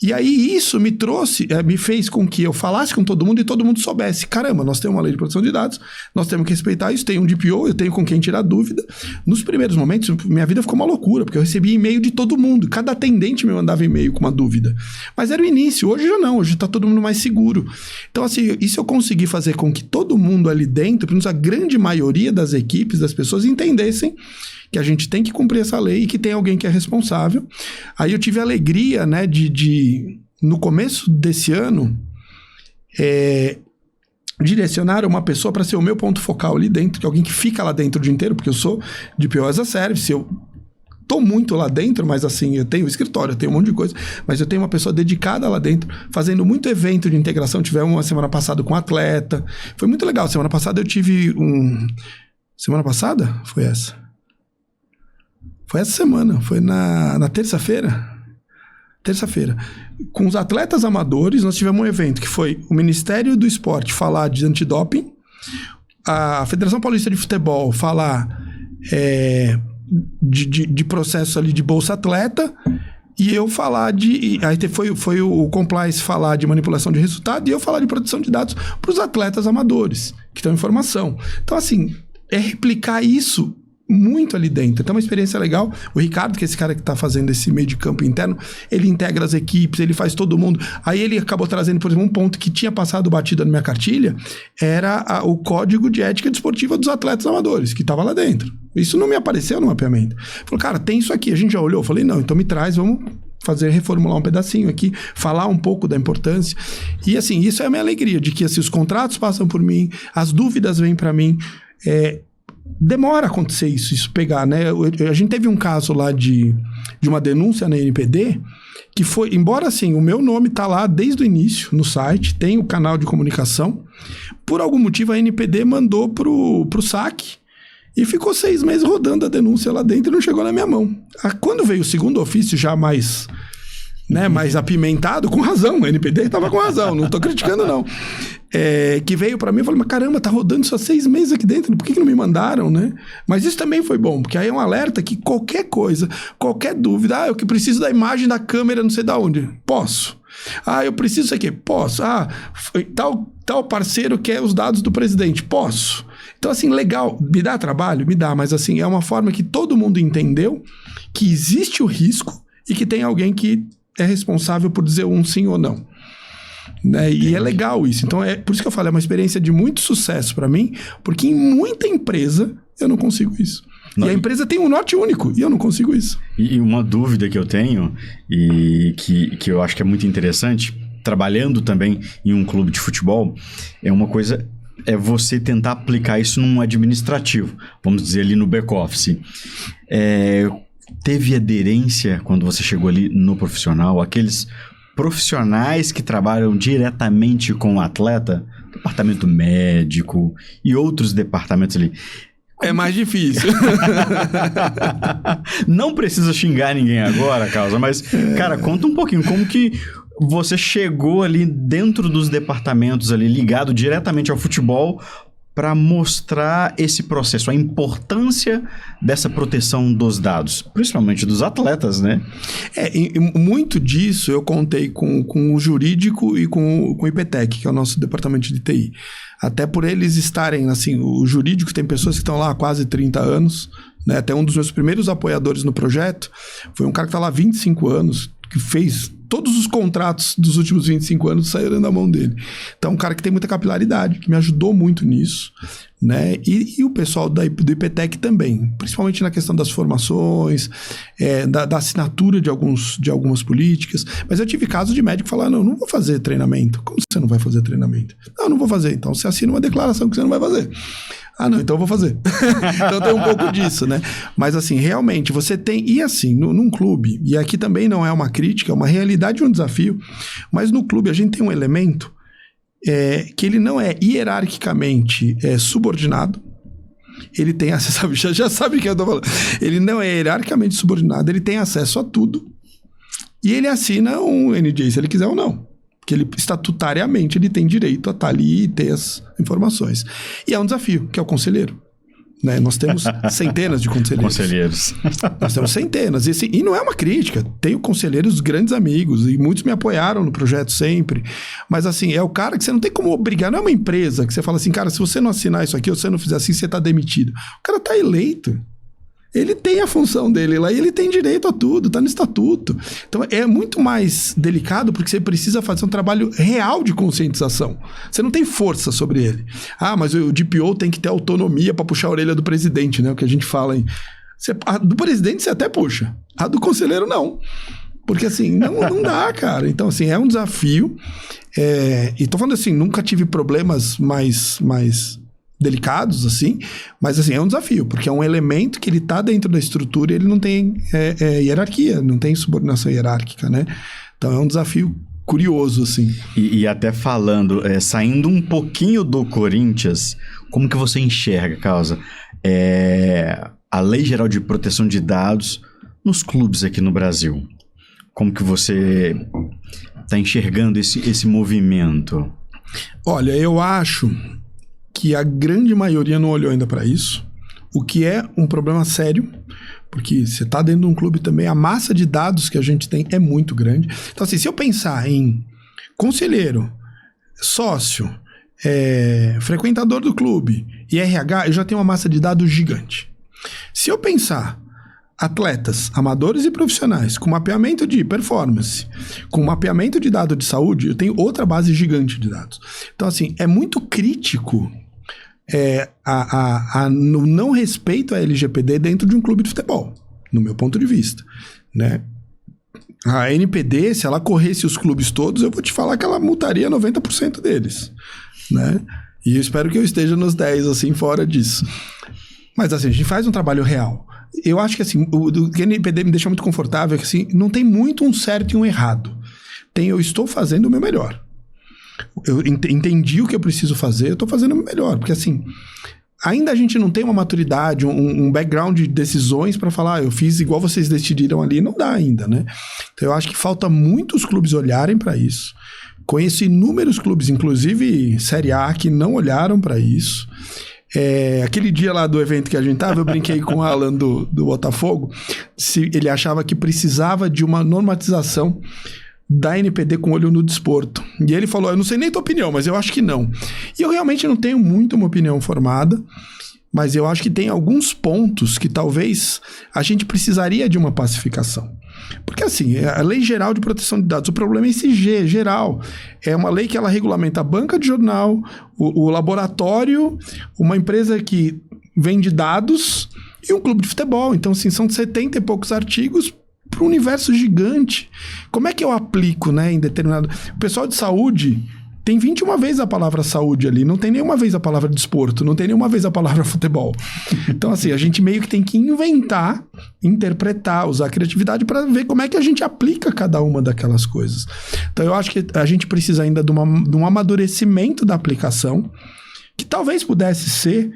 E aí isso me trouxe, me fez com que eu falasse com todo mundo e todo mundo soubesse. Caramba, nós temos uma lei de proteção de dados, nós temos que respeitar isso, tem um DPO, eu tenho com quem tirar dúvida. Nos primeiros momentos, minha vida ficou uma loucura, porque eu recebia e-mail de todo mundo, cada atendente me mandava e-mail com uma dúvida. Mas era o início, hoje já não, hoje está todo mundo mais seguro. Então assim, isso eu consegui fazer com que todo mundo ali dentro, pelo menos a grande maioria das equipes, das pessoas, entendessem que a gente tem que cumprir essa lei e que tem alguém que é responsável. Aí eu tive a alegria, né, no começo desse ano, direcionar uma pessoa para ser o meu ponto focal ali dentro, que é alguém que fica lá dentro o dia inteiro, porque eu sou DPO as a Service, eu tô muito lá dentro, mas assim, eu tenho escritório, eu tenho um monte de coisa, mas eu tenho uma pessoa dedicada lá dentro, fazendo muito evento de integração. Tivemos uma semana passada com um atleta, foi muito legal. Semana passada eu tive Semana passada? Foi essa? Foi essa semana, foi na terça-feira. Terça-feira. Com os atletas amadores, nós tivemos um evento que foi o Ministério do Esporte falar de antidoping, a Federação Paulista de Futebol falar de processo ali de Bolsa Atleta, e eu falar aí foi o Compliance falar de manipulação de resultado, e eu falar de proteção de dados para os atletas amadores, que estão em formação. Então, assim, replicar isso muito ali dentro. Então, uma experiência legal. O Ricardo, que é esse cara que está fazendo esse meio de campo interno, ele integra as equipes, ele faz todo mundo. Aí ele acabou trazendo, por exemplo, um ponto que tinha passado batida na minha cartilha, era o código de ética desportiva dos atletas amadores, que estava lá dentro. Isso não me apareceu no mapeamento. Falou, cara, tem isso aqui. A gente já olhou. Eu falei, não, então me traz, vamos reformular um pedacinho aqui, falar um pouco da importância. E assim, isso é a minha alegria, de que assim, os contratos passam por mim, as dúvidas vêm para mim. Demora a acontecer isso pegar, né? A gente teve um caso lá de uma denúncia na NPD, que foi, embora assim, o meu nome tá lá desde o início no site, tem o canal de comunicação, por algum motivo a NPD mandou pro saque e ficou 6 meses rodando a denúncia lá dentro e não chegou na minha mão. Quando veio o segundo ofício já mais apimentado, com razão, a NPD estava com razão, não tô criticando não. Que veio para mim e falou, mas caramba, tá rodando só 6 meses aqui dentro, por que não me mandaram, né? Mas isso também foi bom, porque aí é um alerta que qualquer coisa, qualquer dúvida, eu que preciso da imagem da câmera não sei da onde, posso. Eu preciso disso aqui, posso. Tal parceiro quer os dados do presidente, posso. Então assim, legal, me dá trabalho? Me dá, mas assim, é uma forma que todo mundo entendeu que existe o risco e que tem alguém que é responsável por dizer um sim ou não. Né? E é legal isso. Então, por isso que eu falo, é uma experiência de muito sucesso para mim, porque em muita empresa eu não consigo isso. E a empresa tem um norte único, e eu não consigo isso. E uma dúvida que eu tenho, e que eu acho que é muito interessante, trabalhando também em um clube de futebol, é você tentar aplicar isso num administrativo, vamos dizer ali no back-office. Teve aderência quando você chegou ali no profissional, aqueles profissionais que trabalham diretamente com o atleta, departamento médico e outros departamentos ali. É mais difícil. Não precisa xingar ninguém agora, Causa, mas, cara, conta um pouquinho como que você chegou ali dentro dos departamentos ali, ligado diretamente ao futebol, para mostrar esse processo, a importância dessa proteção dos dados, principalmente dos atletas, né? E muito disso eu contei com o jurídico e com o IPTEC, que é o nosso departamento de TI. Até por eles estarem, assim, o jurídico tem pessoas que estão lá há quase 30 anos, né? Até um dos meus primeiros apoiadores no projeto foi um cara que está lá há 25 anos, que fez todos os contratos dos últimos 25 anos saíram da mão dele. Então, um cara que tem muita capilaridade, que me ajudou muito nisso, né? E o pessoal do IPTEC também, principalmente na questão das formações, da assinatura de algumas políticas. Mas eu tive casos de médico falar, não vou fazer treinamento. Como você não vai fazer treinamento? Não vou fazer. Então, você assina uma declaração que você não vai fazer. Não, então eu vou fazer. Então tem um pouco disso, né? Mas assim, realmente, você tem... E assim, num clube, e aqui também não é uma crítica, é uma realidade e um desafio, mas no clube a gente tem um elemento que ele não é hierarquicamente subordinado. Ele tem acesso... Já sabe o que eu tô falando. Ele não é hierarquicamente subordinado, ele tem acesso a tudo. E ele assina um NDA se ele quiser ou não. Porque ele, estatutariamente, ele tem direito a estar ali e ter as informações. E é um desafio, que é o conselheiro. Né? Nós temos centenas de conselheiros. Nós temos centenas. E não é uma crítica. Tenho conselheiros grandes amigos e muitos me apoiaram no projeto sempre. Mas assim, é o cara que você não tem como obrigar. Não é uma empresa que você fala assim, cara, se você não assinar isso aqui ou se você não fizer assim, você está demitido. O cara está eleito. Ele tem a função dele lá e ele tem direito a tudo, tá no estatuto. Então é muito mais delicado porque você precisa fazer um trabalho real de conscientização. Você não tem força sobre ele. Mas o DPO tem que ter autonomia para puxar a orelha do presidente, né? O que a gente fala aí. A do presidente você até puxa, a do conselheiro não. Porque assim, não dá, cara. Então assim, é um desafio. E tô falando assim, nunca tive problemas mais delicados, assim, mas assim, é um desafio, porque é um elemento que ele tá dentro da estrutura e ele não tem hierarquia, não tem subordinação hierárquica, né? Então é um desafio curioso, assim. E até falando, saindo um pouquinho do Corinthians, como que você enxerga, Causa, a Lei Geral de Proteção de Dados nos clubes aqui no Brasil? Como que você tá enxergando esse movimento? Olha, eu acho que a grande maioria não olhou ainda para isso, o que é um problema sério, porque você está dentro de um clube também, a massa de dados que a gente tem é muito grande. Então, assim, se eu pensar em conselheiro, sócio, frequentador do clube e RH, eu já tenho uma massa de dados gigante. Se eu pensar atletas, amadores e profissionais, com mapeamento de performance, com mapeamento de dado de saúde, eu tenho outra base gigante de dados. Então, assim, é muito crítico no não respeito à LGPD dentro de um clube de futebol, no meu ponto de vista, né? A NPD, se ela corresse os clubes todos, eu vou te falar que ela multaria 90% deles, né? E eu espero que eu esteja nos 10, assim, fora disso. Mas, assim, a gente faz um trabalho real. Eu acho que, assim, o que a NPD me deixa muito confortável é que, assim, não tem muito um certo e um errado. Eu estou fazendo o meu melhor. Eu entendi o que eu preciso fazer, eu estou fazendo o meu melhor. Porque, assim, ainda a gente não tem uma maturidade, um background de decisões para falar, eu fiz igual vocês decidiram ali, não dá ainda, né? Então, eu acho que falta muitos clubes olharem para isso. Conheço inúmeros clubes, inclusive Série A, que não olharam para isso. Aquele dia lá do evento que a gente tava, eu brinquei com o Alan do Botafogo, se ele achava que precisava de uma normatização da NPD com olho no desporto. E ele falou, eu não sei nem tua opinião, mas eu acho que não. E eu realmente não tenho muito uma opinião formada, Mas eu acho que tem alguns pontos que talvez a gente precisaria de uma pacificação. Porque assim, a Lei Geral de Proteção de Dados, o problema é esse G, geral. É uma lei que ela regulamenta a banca de jornal, o laboratório, uma empresa que vende dados e um clube de futebol. Então, assim, são 70 e poucos artigos para um universo gigante. Como é que eu aplico, né, em determinado... O pessoal de saúde... Tem 21 vezes a palavra saúde ali, não tem nenhuma vez a palavra desporto, não tem nenhuma vez a palavra futebol. Então, assim, a gente meio que tem que inventar, interpretar, usar a criatividade para ver como é que a gente aplica cada uma daquelas coisas. Então, eu acho que a gente precisa ainda de um amadurecimento da aplicação, que talvez pudesse ser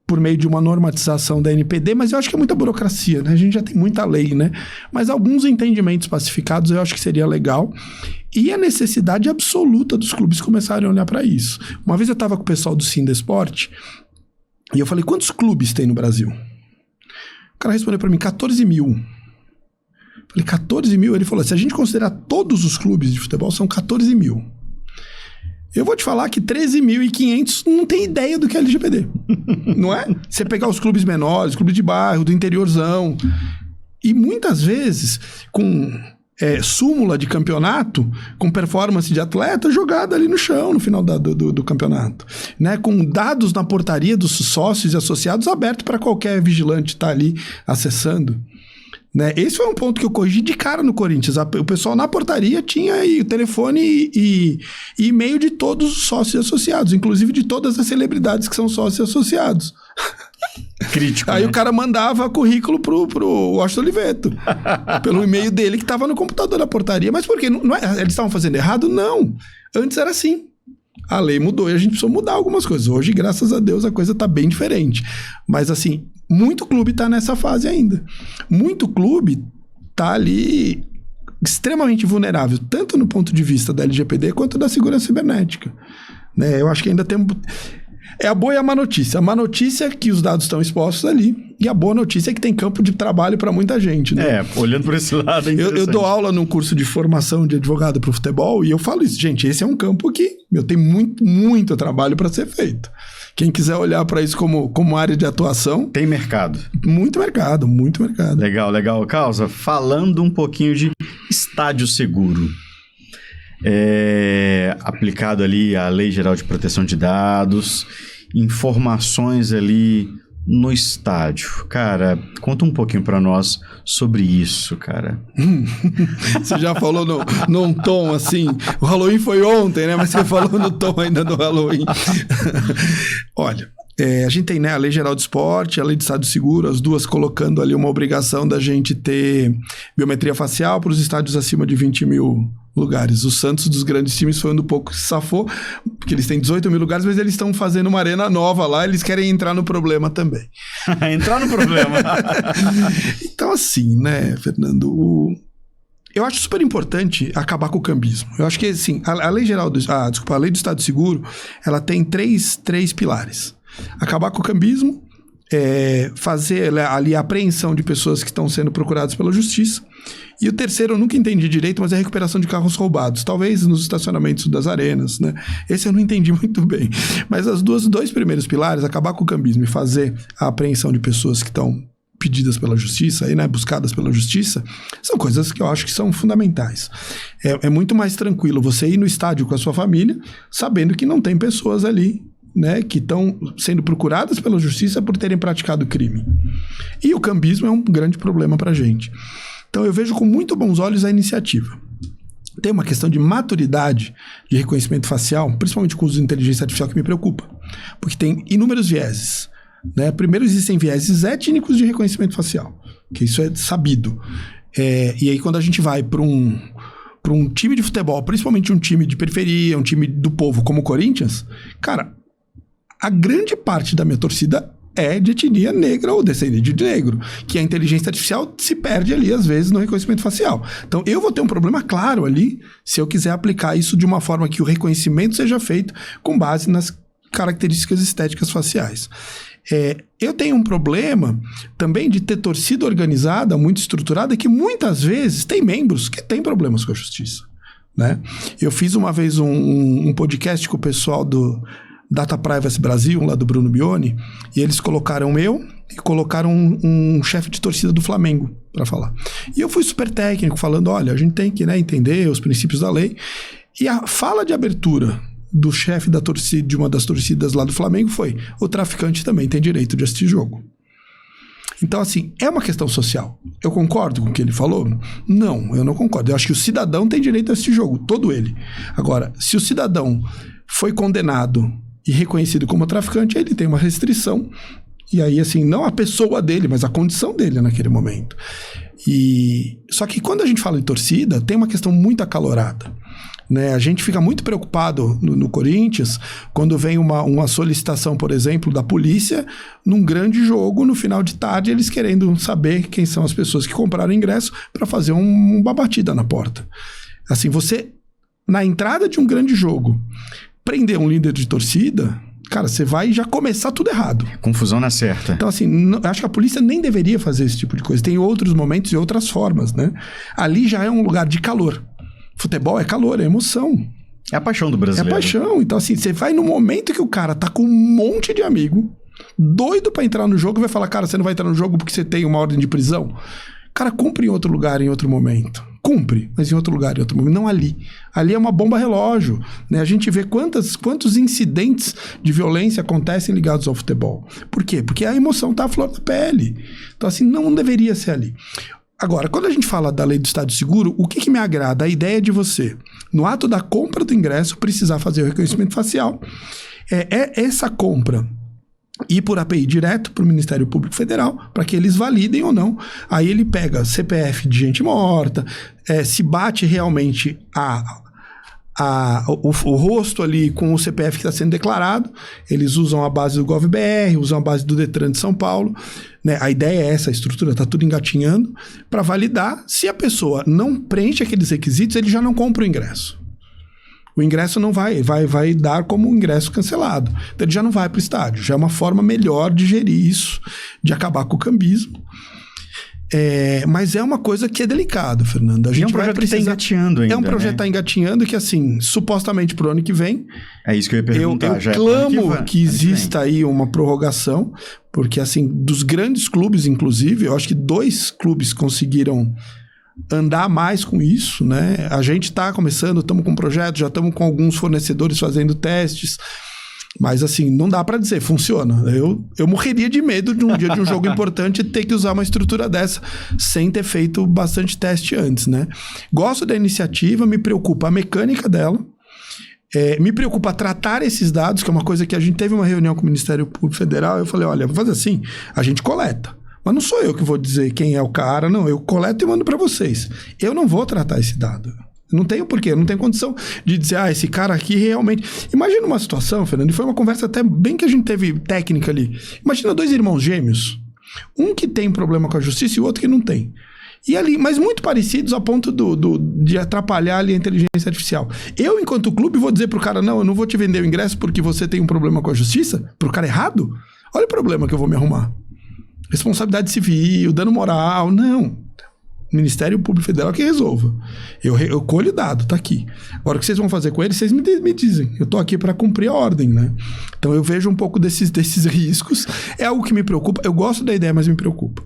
por meio de uma normatização da NPD, mas eu acho que é muita burocracia, né? A gente já tem muita lei, né? Mas alguns entendimentos pacificados eu acho que seria legal. E a necessidade absoluta dos clubes começarem a olhar para isso. Uma vez eu estava com o pessoal do Sindesporte e eu falei, quantos clubes tem no Brasil? O cara respondeu para mim, 14 mil. Falei, 14 mil? Ele falou, se a gente considerar todos os clubes de futebol, são 14 mil. Eu vou te falar que 13.500 não tem ideia do que é LGPD. Não é? Você pegar os clubes menores, clubes de bairro, do interiorzão, e muitas vezes com súmula de campeonato, com performance de atleta jogada ali no chão no final do campeonato. Né? Com dados na portaria dos sócios e associados aberto para qualquer vigilante estar ali acessando. Né? Esse foi um ponto que eu corrigi de cara no Corinthians. O pessoal na portaria tinha aí o telefone e e-mail de todos os sócios associados, inclusive de todas as celebridades que são sócios associados. Crítico, aí, né? O cara mandava currículo pro Washington Oliveto, pelo e-mail dele que estava no computador da portaria. Mas por quê? Eles estavam fazendo errado? Não. Antes era assim. A lei mudou e a gente precisou mudar algumas coisas. Hoje, graças a Deus, a coisa está bem diferente. Mas assim, muito clube está nessa fase ainda. Muito clube está ali extremamente vulnerável, tanto no ponto de vista da LGPD quanto da segurança cibernética. Né? Eu acho que ainda tem... É a boa e a má notícia. A má notícia é que os dados estão expostos ali. E a boa notícia é que tem campo de trabalho para muita gente. Né? Olhando por esse lado é interessante. Eu dou aula num curso de formação de advogado para o futebol e eu falo isso. Gente, esse é um campo que tem muito trabalho para ser feito. Quem quiser olhar para isso como área de atuação... Tem mercado. Muito mercado. Legal. Causa, falando um pouquinho de estádio seguro. Aplicado ali a Lei Geral de Proteção de Dados, informações ali no estádio. Cara, conta um pouquinho para nós sobre isso, cara. Você já falou num tom assim, o Halloween foi ontem, né? Mas você falou no tom ainda do Halloween. Olha, a gente tem, né, a Lei Geral do Esporte, a Lei de Estádio Seguro, as duas colocando ali uma obrigação da gente ter biometria facial para os estádios acima de 20 mil lugares. O Santos dos grandes times foi um pouco que se safou, porque eles têm 18 mil lugares, mas eles estão fazendo uma arena nova lá, eles querem entrar no problema também. Entrar no problema. Então assim, né, Fernando, eu acho super importante acabar com o cambismo. Eu acho que assim, a Lei Geral a Lei do Estado Seguro, ela tem três pilares. Acabar com o cambismo, fazer ali a apreensão de pessoas que estão sendo procuradas pela justiça. E o terceiro eu nunca entendi direito, mas é a recuperação de carros roubados. Talvez nos estacionamentos das arenas, né? Esse eu não entendi muito bem. Mas os dois primeiros pilares, acabar com o cambismo e fazer a apreensão de pessoas que estão pedidas pela justiça, aí, né, buscadas pela justiça, são coisas que eu acho que são fundamentais. É muito mais tranquilo você ir no estádio com a sua família, sabendo que não tem pessoas ali, né, que estão sendo procuradas pela justiça por terem praticado crime. E o cambismo é um grande problema para a gente. Então eu vejo com muito bons olhos a iniciativa. Tem uma questão de maturidade de reconhecimento facial, principalmente com o uso de inteligência artificial, que me preocupa. Porque tem inúmeros vieses. Né? Primeiro, existem vieses étnicos de reconhecimento facial, que isso é sabido. E aí quando a gente vai para um time de futebol, principalmente um time de periferia, um time do povo como o Corinthians, cara, a grande parte da minha torcida é de etnia negra ou descendente de negro, que a inteligência artificial se perde ali, às vezes, no reconhecimento facial. Então, eu vou ter um problema claro ali, se eu quiser aplicar isso de uma forma que o reconhecimento seja feito com base nas características estéticas faciais. Eu tenho um problema também de ter torcida organizada, muito estruturada, que muitas vezes tem membros que têm problemas com a justiça. Né? Eu fiz uma vez um podcast com o pessoal Data Privacy Brasil, lá do Bruno Bioni, e eles colocaram eu e colocaram um chefe de torcida do Flamengo para falar. E eu fui super técnico, falando, olha, a gente tem que, né, entender os princípios da lei. E a fala de abertura do chefe da torcida, de uma das torcidas lá do Flamengo foi: o traficante também tem direito de assistir jogo. Então, assim, é uma questão social. Eu concordo com o que ele falou? Não, eu não concordo. Eu acho que o cidadão tem direito a assistir jogo, todo ele. Agora, se o cidadão foi condenado e reconhecido como traficante, ele tem uma restrição. E aí, assim, não a pessoa dele, mas a condição dele naquele momento. Só que quando a gente fala em torcida, tem uma questão muito acalorada. Né? A gente fica muito preocupado no Corinthians quando vem uma solicitação, por exemplo, da polícia num grande jogo, no final de tarde, eles querendo saber quem são as pessoas que compraram ingresso para fazer uma batida na porta. Assim, você, na entrada de um grande jogo, prender um líder de torcida, cara, você vai já começar tudo errado. Confusão na certa. Então, assim, acho que a polícia nem deveria fazer esse tipo de coisa. Tem outros momentos e outras formas, né? Ali já é um lugar de calor. Futebol é calor, é emoção. É a paixão do brasileiro. É a paixão. Então, assim, você vai no momento que o cara tá com um monte de amigo, doido pra entrar no jogo, e vai falar, cara, você não vai entrar no jogo porque você tem uma ordem de prisão. Cara, cumpre em outro lugar, em outro momento. Cumpre, mas em outro lugar, em outro momento. Não ali. Ali é uma bomba relógio. Né? A gente vê quantos incidentes de violência acontecem ligados ao futebol. Por quê? Porque a emoção tá à flor da pele. Então, assim, não deveria ser ali. Agora, quando a gente fala da lei do Estado seguro, o que me agrada? A ideia de você, no ato da compra do ingresso, precisar fazer o reconhecimento facial. É essa compra ir por API direto para o Ministério Público Federal, para que eles validem ou não. Aí ele pega CPF de gente morta, se bate realmente o rosto ali com o CPF que está sendo declarado. Eles usam a base do GovBR, usam a base do Detran de São Paulo. Né? A ideia é essa, a estrutura está tudo engatinhando para validar. Se a pessoa não preenche aqueles requisitos, ele já não compra o ingresso. O ingresso não vai dar como ingresso cancelado. Então ele já não vai para o estádio. Já é uma forma melhor de gerir isso, de acabar com o cambismo. Mas é uma coisa que é delicado, Fernando. A gente é um projeto que está engatinhando ainda. É um projeto que está engatinhando que, assim, supostamente pro ano que vem... É isso que eu ia perguntar. Eu clamo que exista aí uma prorrogação, porque, assim, dos grandes clubes, inclusive, eu acho que 2 clubes conseguiram andar mais com isso, né? A gente está começando, estamos com um projeto, já estamos com alguns fornecedores fazendo testes, mas assim, não dá para dizer, funciona. Eu morreria de medo de um dia de um jogo importante ter que usar uma estrutura dessa sem ter feito bastante teste antes, né? Gosto da iniciativa, me preocupa a mecânica dela, me preocupa tratar esses dados, que é uma coisa que a gente teve uma reunião com o Ministério Público Federal, eu falei, olha, vou fazer assim, a gente coleta. Mas não sou eu que vou dizer quem é o cara, não. Eu coleto e mando para vocês. Eu não vou tratar esse dado. Eu não tenho porquê, eu não tenho condição de dizer, esse cara aqui realmente... Imagina uma situação, Fernando, e foi uma conversa até bem que a gente teve técnica ali. Imagina 2 irmãos gêmeos. Um que tem problema com a justiça e o outro que não tem. E ali, mas muito parecidos a ponto de atrapalhar ali a inteligência artificial. Eu, enquanto clube, vou dizer pro cara, não, eu não vou te vender o ingresso porque você tem um problema com a justiça? Pro cara errado? Olha o problema que eu vou me arrumar. Responsabilidade civil, dano moral, não. O Ministério Público Federal que resolva. Eu colho o dado, tá aqui. Agora, o que vocês vão fazer com ele, vocês me dizem. Eu tô aqui para cumprir a ordem, né? Então, eu vejo um pouco desses riscos. É algo que me preocupa. Eu gosto da ideia, mas me preocupa.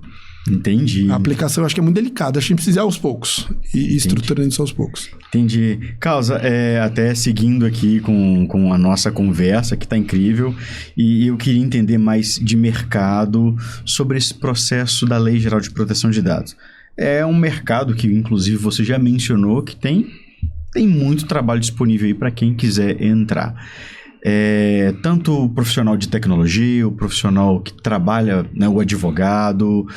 Entendi. A aplicação eu acho que é muito delicada. Acho que a gente precisa ir aos poucos. E estruturando isso aos poucos. Entendi. Causa, até seguindo aqui com a nossa conversa, que está incrível, e eu queria entender mais de mercado sobre esse processo da Lei Geral de Proteção de Dados. É um mercado que, inclusive, você já mencionou que tem muito trabalho disponível aí para quem quiser entrar. Tanto o profissional de tecnologia, o profissional que trabalha, né, o advogado,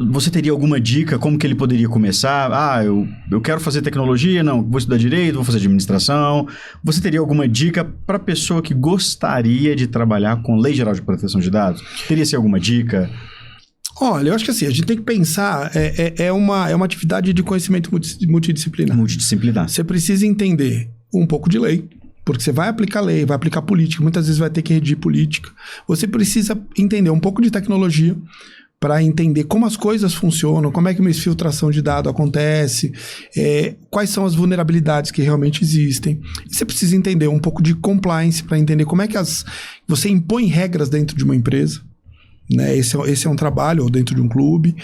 você teria alguma dica como que ele poderia começar? Eu quero fazer tecnologia, não, vou estudar direito, vou fazer administração. Você teria alguma dica para a pessoa que gostaria de trabalhar com Lei Geral de Proteção de Dados? Teria ser alguma dica? Olha, eu acho que assim, a gente tem que pensar, é uma atividade de conhecimento multidisciplinar. Multidisciplinar. Você precisa entender um pouco de lei, porque você vai aplicar lei, vai aplicar política, muitas vezes vai ter que redigir política. Você precisa entender um pouco de tecnologia para entender como as coisas funcionam, como é que uma exfiltração de dado acontece, quais são as vulnerabilidades que realmente existem. E você precisa entender um pouco de compliance para entender como é que você impõe regras dentro de uma empresa. Né? Esse é um trabalho, ou dentro de um clube.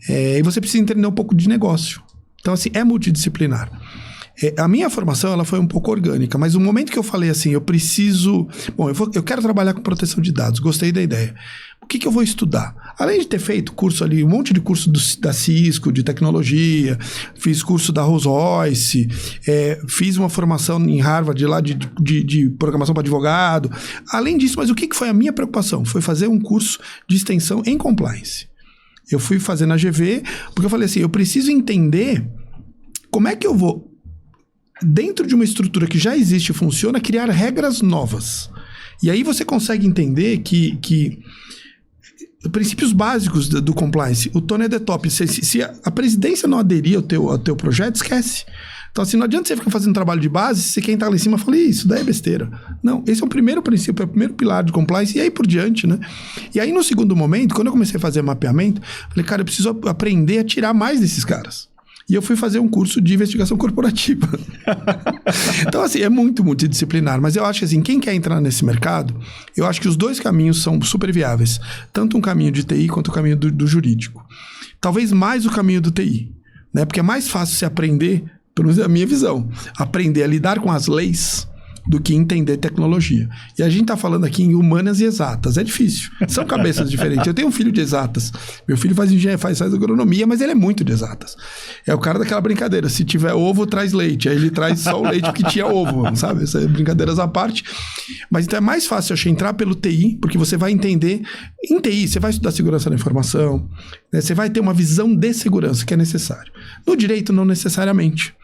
E você precisa entender um pouco de negócio. Então, assim, é multidisciplinar. A minha formação, ela foi um pouco orgânica, mas o momento que eu falei assim, eu preciso... Bom, eu quero trabalhar com proteção de dados, gostei da ideia. O que eu vou estudar? Além de ter feito curso ali, um monte de curso da Cisco, de tecnologia, fiz curso da Rolls-Royce, fiz uma formação em Harvard lá de programação para advogado. Além disso, mas o que foi a minha preocupação? Foi fazer um curso de extensão em compliance. Eu fui fazer na GV, porque eu falei assim, eu preciso entender como é que eu vou... dentro de uma estrutura que já existe e funciona, criar regras novas. E aí você consegue entender que princípios básicos do compliance, o Tony é the top. Se a presidência não aderir ao teu projeto, esquece. Então, assim, não adianta você ficar fazendo trabalho de base se quem está lá em cima fala, isso daí é besteira. Não, esse é o primeiro princípio, é o primeiro pilar de compliance, e aí por diante, né? E aí, no segundo momento, quando eu comecei a fazer mapeamento, falei, cara, eu preciso aprender a tirar mais desses caras. E eu fui fazer um curso de investigação corporativa. Então, assim, é muito multidisciplinar. Mas eu acho que, assim, quem quer entrar nesse mercado, eu acho que os dois caminhos são super viáveis. Tanto um caminho de TI quanto o caminho do jurídico. Talvez mais o caminho do TI, né? Porque é mais fácil você aprender, pelo menos é a minha visão, aprender a lidar com as leis do que entender tecnologia. E a gente está falando aqui em humanas e exatas. É difícil. São cabeças diferentes. Eu tenho um filho de exatas. Meu filho faz engenharia, faz agronomia, mas ele é muito de exatas. É o cara daquela brincadeira. Se tiver ovo, traz leite. Aí ele traz só o leite porque tinha ovo, sabe? Essas brincadeiras à parte. Mas então é mais fácil, acho, entrar pelo TI, porque você vai entender... Em TI, você vai estudar segurança da informação, né? Você vai ter uma visão de segurança que é necessário. No direito, não necessariamente.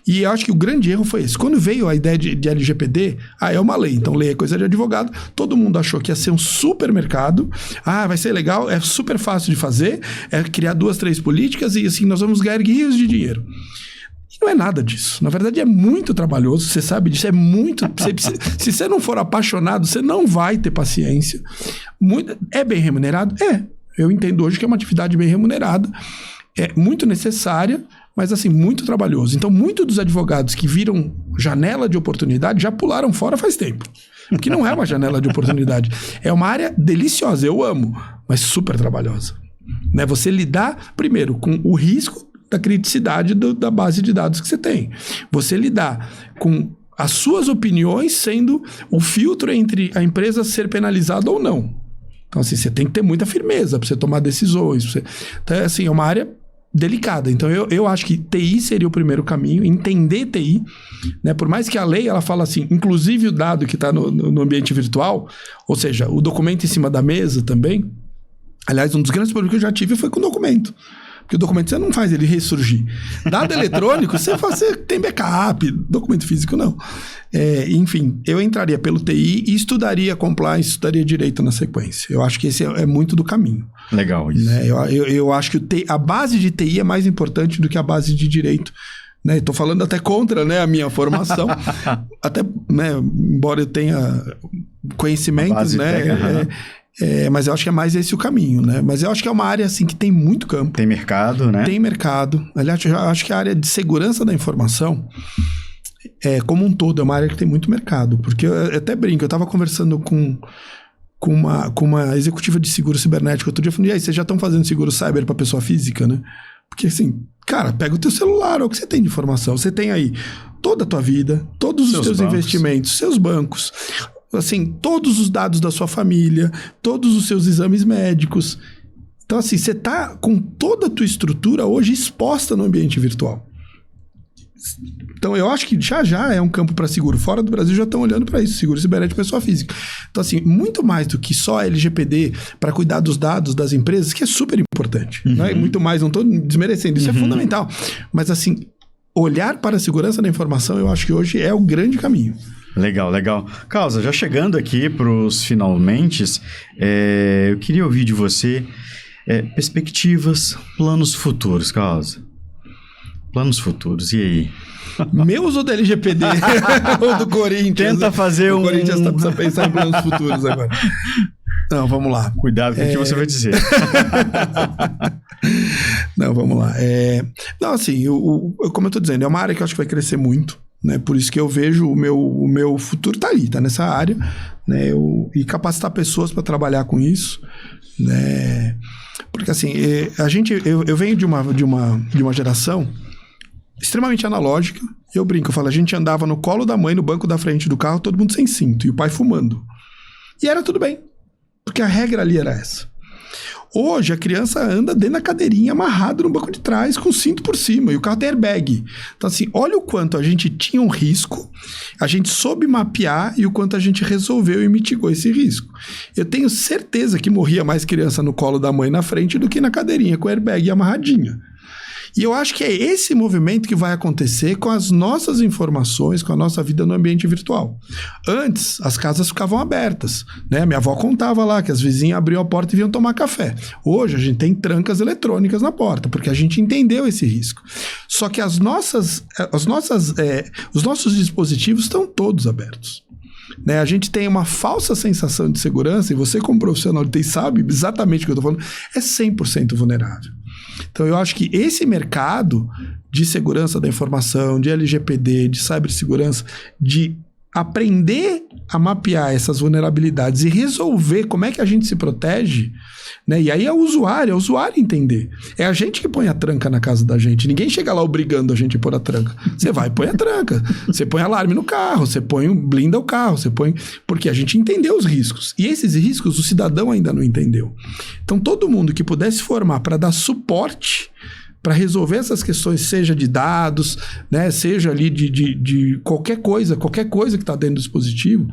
E eu acho que o grande erro foi esse. Quando veio a ideia de LGPD, é uma lei, então lei é coisa de advogado, todo mundo achou que ia ser um supermercado, vai ser legal, é super fácil de fazer, é criar 2, 3 políticas e assim, nós vamos ganhar rios de dinheiro. E não é nada disso. Na verdade, é muito trabalhoso, você sabe disso, é muito... se você não for apaixonado, você não vai ter paciência. É bem remunerado? Eu entendo hoje que é uma atividade bem remunerada, é muito necessária, mas assim, muito trabalhoso. Então, muitos dos advogados que viram janela de oportunidade já pularam fora faz tempo. Porque não é uma janela de oportunidade. É uma área deliciosa, eu amo, mas super trabalhosa. Né? Você lidar, primeiro, com o risco da criticidade da base de dados que você tem. Você lidar com as suas opiniões sendo o filtro entre a empresa ser penalizada ou não. Então, assim, você tem que ter muita firmeza para você tomar decisões. Então, assim, é uma área delicada. Então, eu acho que TI seria o primeiro caminho, entender TI, né? Por mais que a lei, ela fala assim, inclusive o dado que está no ambiente virtual, ou seja, o documento em cima da mesa também. Aliás, um dos grandes problemas que eu já tive foi com o documento. Porque o documento você não faz ele ressurgir. Dado eletrônico, você tem backup, documento físico não. Enfim, eu entraria pelo TI e estudaria compliance, estudaria direito na sequência. Eu acho que esse é muito do caminho. Legal isso. Né? Eu acho que a base de TI é mais importante do que a base de direito. Né? Estou falando até contra, né, a minha formação. Até, né, embora eu tenha conhecimentos, né? Mas eu acho que é mais esse o caminho, né? Mas eu acho que é uma área, assim, que tem muito campo. Tem mercado, né? Tem mercado. Aliás, eu acho que a área de segurança da informação, como um todo, é uma área que tem muito mercado. Porque eu até brinco, eu estava conversando com uma executiva de seguro cibernético outro dia, falando, e aí, vocês já estão fazendo seguro cyber para pessoa física, né? Porque, assim, cara, pega o teu celular, o que você tem de informação. Você tem aí toda a tua vida, todos os teus investimentos, seus bancos... Assim, todos os dados da sua família, todos os seus exames médicos. Então, assim, você está com toda a tua estrutura hoje exposta no ambiente virtual. Então, eu acho que já é um campo para seguro. Fora do Brasil já estão olhando para isso, seguro cibernético pessoa física. Então, assim, muito mais do que só LGPD para cuidar dos dados das empresas, que é super importante. Uhum. Né? Muito mais, não estou desmerecendo, isso é fundamental. Mas, assim, olhar para a segurança da informação, eu acho que hoje é o grande caminho. Legal, legal. Causa, já chegando aqui para os finalmente, eu queria ouvir de você perspectivas, planos futuros, Causa. Planos futuros, e aí? Meus ou do LGPD? Ou do Corinthians? Tenta fazer o Corinthians precisa pensar em planos futuros agora. Não, vamos lá. Cuidado com o que você vai dizer. Não, vamos lá. Não, assim, como eu tô dizendo, é uma área que eu acho que vai crescer muito, né? Por isso que eu vejo o meu futuro tá ali, tá nessa área, né? E capacitar pessoas para trabalhar com isso, né? Porque assim, eu venho de uma geração extremamente analógica. Eu brinco, eu falo, a gente andava no colo da mãe, no banco da frente do carro, todo mundo sem cinto, e o pai fumando. E era tudo bem, porque a regra ali era essa. Hoje, a criança anda dentro da cadeirinha, amarrado no banco de trás, com o cinto por cima, e o carro tem airbag. Então, assim, olha o quanto a gente tinha um risco, a gente soube mapear e o quanto a gente resolveu e mitigou esse risco. Eu tenho certeza que morria mais criança no colo da mãe na frente do que na cadeirinha, com o airbag amarradinha. E eu acho que é esse movimento que vai acontecer com as nossas informações, com a nossa vida no ambiente virtual. Antes, as casas ficavam abertas, né? Minha avó contava lá que as vizinhas abriam a porta e vinham tomar café. Hoje, a gente tem trancas eletrônicas na porta, porque a gente entendeu esse risco. Só que os nossos dispositivos estão todos abertos. Né? A gente tem uma falsa sensação de segurança, e você como profissional de TI sabe exatamente o que eu estou falando, é 100% vulnerável. Então eu acho que esse mercado de segurança da informação, de LGPD, de cibersegurança, de aprender a mapear essas vulnerabilidades e resolver como é que a gente se protege, né? E aí é o usuário entender. É a gente que põe a tranca na casa da gente. Ninguém chega lá obrigando a gente a pôr a tranca. Você vai e põe a tranca. Você põe alarme no carro, você blinda o carro, você põe... Porque a gente entendeu os riscos. E esses riscos o cidadão ainda não entendeu. Então todo mundo que pudesse formar para dar suporte para resolver essas questões, seja de dados, né, seja ali de qualquer coisa que está dentro do dispositivo,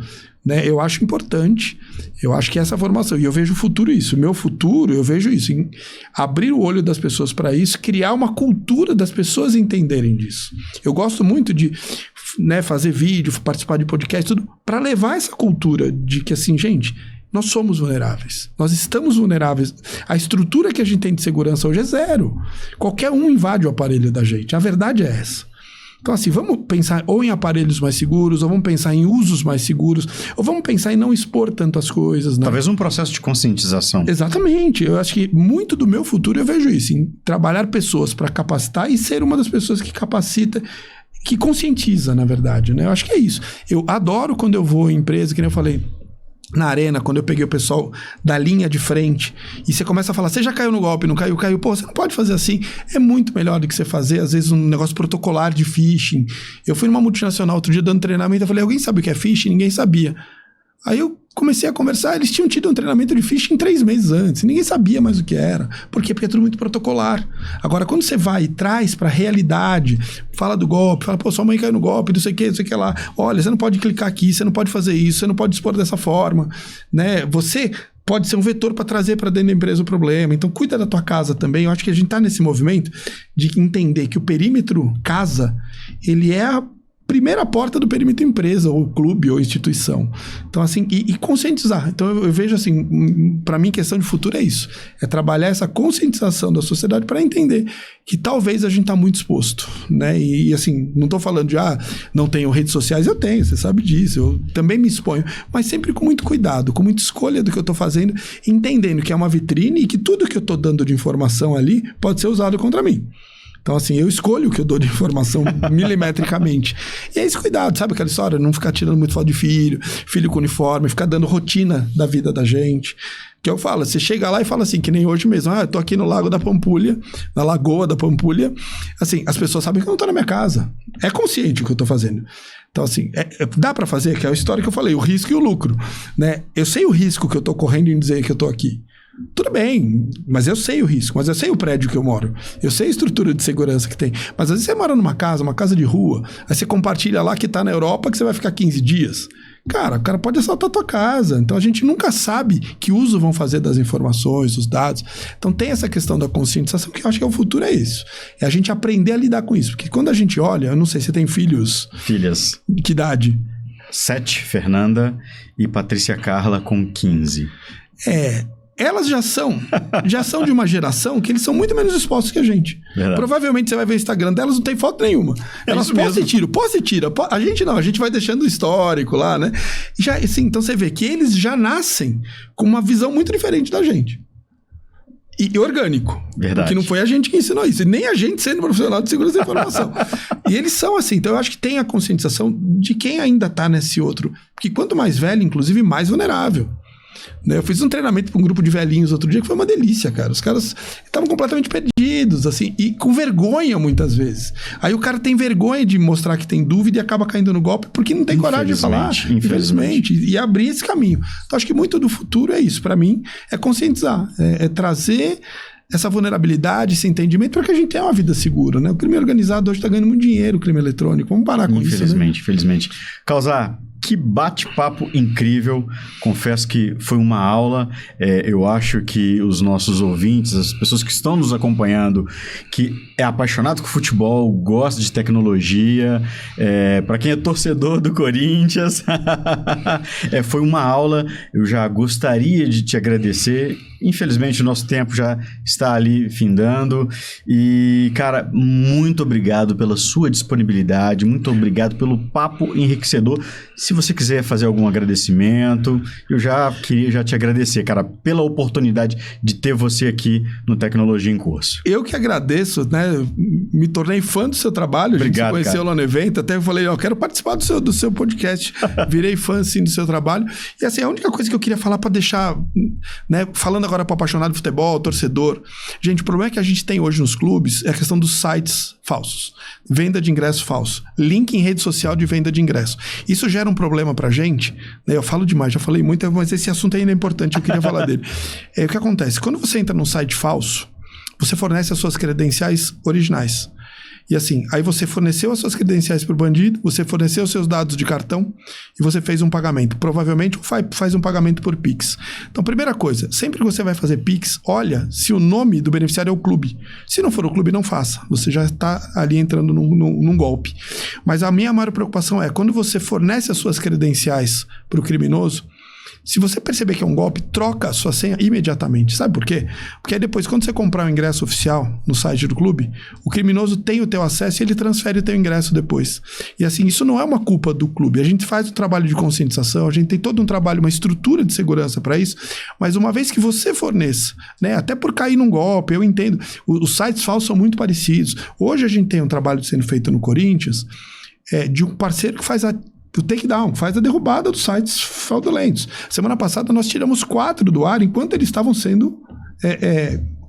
né, eu acho importante, eu acho que essa formação, e eu vejo o futuro isso, o meu futuro, eu vejo isso, em abrir o olho das pessoas para isso, criar uma cultura das pessoas entenderem disso. Eu gosto muito de, né, fazer vídeo, participar de podcast, tudo, para levar essa cultura de que assim, gente, nós somos vulneráveis. Nós estamos vulneráveis. A estrutura que a gente tem de segurança hoje é zero. Qualquer um invade o aparelho da gente. A verdade é essa. Então, assim, vamos pensar ou em aparelhos mais seguros, ou vamos pensar em usos mais seguros, ou vamos pensar em não expor tanto as coisas. Né? Talvez um processo de conscientização. Exatamente. Eu acho que muito do meu futuro eu vejo isso, em trabalhar pessoas para capacitar e ser uma das pessoas que capacita, que conscientiza, na verdade. Né? Eu acho que é isso. Eu adoro quando eu vou em empresa, que nem eu falei, na Arena, quando eu peguei o pessoal da linha de frente, e você começa a falar, você já caiu no golpe, não caiu? Caiu. Pô, você não pode fazer assim. É muito melhor do que você fazer, às vezes, um negócio protocolar de phishing. Eu fui numa multinacional outro dia dando treinamento, eu falei, alguém sabe o que é phishing? Ninguém sabia. Aí eu comecei a conversar, eles tinham tido um treinamento de phishing 3 meses antes, ninguém sabia mais o que era. Por quê? Porque é tudo muito protocolar. Agora, quando você vai e traz para a realidade, fala do golpe, fala, pô, sua mãe caiu no golpe, não sei o que lá, olha, você não pode clicar aqui, você não pode fazer isso, você não pode expor dessa forma, né? Você pode ser um vetor para trazer para dentro da empresa o problema. Então, cuida da tua casa também. Eu acho que a gente está nesse movimento de entender que o perímetro casa, ele é a primeira porta do perímetro empresa, ou clube, ou instituição. Então, assim, e conscientizar. Então, eu vejo assim, para mim, questão de futuro é isso. É trabalhar essa conscientização da sociedade para entender que talvez a gente está muito exposto, né? E, assim, não estou falando de, não tenho redes sociais. Eu tenho, você sabe disso. Eu também me exponho, mas sempre com muito cuidado, com muita escolha do que eu estou fazendo, entendendo que é uma vitrine e que tudo que eu estou dando de informação ali pode ser usado contra mim. Então, assim, eu escolho o que eu dou de informação milimetricamente. E é esse cuidado, sabe aquela história? Não ficar tirando muito foto de filho com uniforme, ficar dando rotina da vida da gente. Que eu falo, você chega lá e fala assim, que nem hoje mesmo, eu tô aqui no Lago da Pampulha, na Lagoa da Pampulha. Assim, as pessoas sabem que eu não tô na minha casa. É consciente o que eu tô fazendo. Então, assim, dá pra fazer, que é a história que eu falei, o risco e o lucro, né? Eu sei o risco que eu tô correndo em dizer que eu tô aqui. Tudo bem, mas eu sei o risco, mas eu sei o prédio que eu moro, eu sei a estrutura de segurança que tem, mas às vezes você mora numa casa, uma casa de rua, aí você compartilha lá que tá na Europa que você vai ficar 15 dias. Cara, o cara pode assaltar a tua casa, então a gente nunca sabe que uso vão fazer das informações, dos dados. Então tem essa questão da conscientização, que eu acho que o futuro é isso, é a gente aprender a lidar com isso, porque quando a gente olha, eu não sei se você tem filhos. Filhas. Que idade? 7, Fernanda, e Patrícia Carla com 15. elas já são de uma geração que eles são muito menos expostos que a gente. Verdade. Provavelmente você vai ver o Instagram delas, não tem foto nenhuma. Elas posse e tira. A gente não, a gente vai deixando o histórico lá, né? Já, assim, então você vê que eles já nascem com uma visão muito diferente da gente. E orgânico. Verdade. Porque não foi a gente que ensinou isso. E nem a gente sendo profissional de segurança da informação. E eles são assim. Então eu acho que tem a conscientização de quem ainda tá nesse outro. Porque quanto mais velho, inclusive, mais vulnerável. Né? Eu fiz um treinamento para um grupo de velhinhos outro dia que foi uma delícia, cara. Os caras estavam completamente perdidos, assim, e com vergonha muitas vezes. Aí o cara tem vergonha de mostrar que tem dúvida e acaba caindo no golpe porque não tem coragem de falar. Infelizmente. E abrir esse caminho. Então acho que muito do futuro é isso. Para mim, é conscientizar, é trazer essa vulnerabilidade, esse entendimento, para que a gente tenha uma vida segura, né? O crime organizado hoje está ganhando muito dinheiro, o crime eletrônico. Vamos parar com isso, né? Infelizmente. Causar, que bate-papo incrível. Confesso que foi uma aula. Eu acho que os nossos ouvintes, as pessoas que estão nos acompanhando, que é apaixonado com futebol, gosta de tecnologia, para quem é torcedor do Corinthians, foi uma aula. Eu já gostaria de te agradecer. Infelizmente, o nosso tempo já está ali findando. E, cara, muito obrigado pela sua disponibilidade, muito obrigado pelo papo enriquecedor. Se você quiser fazer algum agradecimento, eu já queria te agradecer, cara, pela oportunidade de ter você aqui no Tecnologia em Curso. Eu que agradeço, né? Me tornei fã do seu trabalho. Obrigado, a gente se conheceu lá no evento, até eu falei, eu quero participar do seu podcast. Virei fã, assim, do seu trabalho. E, assim, a única coisa que eu queria falar para deixar, né, falando agora para apaixonado de futebol, torcedor. Gente, o problema que a gente tem hoje nos clubes é a questão dos sites falsos. Venda de ingresso falso. Link em rede social de venda de ingresso. Isso gera um problema pra gente, né? Eu falo demais, já falei muito, mas esse assunto ainda é importante, eu queria falar dele. O que acontece? Quando você entra num site falso, você fornece as suas credenciais originais. E assim, aí você forneceu as suas credenciais para o bandido, você forneceu os seus dados de cartão e você fez um pagamento. Provavelmente faz um pagamento por Pix. Então, primeira coisa, sempre que você vai fazer Pix, olha se o nome do beneficiário é o clube. Se não for o clube, não faça. Você já está ali entrando num golpe. Mas a minha maior preocupação é, quando você fornece as suas credenciais para o criminoso, se você perceber que é um golpe, troca a sua senha imediatamente. Sabe por quê? Porque aí depois, quando você comprar um ingresso oficial no site do clube, o criminoso tem o teu acesso e ele transfere o teu ingresso depois. E assim, isso não é uma culpa do clube. A gente faz o trabalho de conscientização, a gente tem todo um trabalho, uma estrutura de segurança para isso, mas uma vez que você forneça, né, até por cair num golpe, eu entendo, os sites falsos são muito parecidos. Hoje a gente tem um trabalho sendo feito no Corinthians, de um parceiro que faz o takedown, faz a derrubada dos sites fraudulentos. Semana passada nós tiramos 4 do ar enquanto eles estavam sendo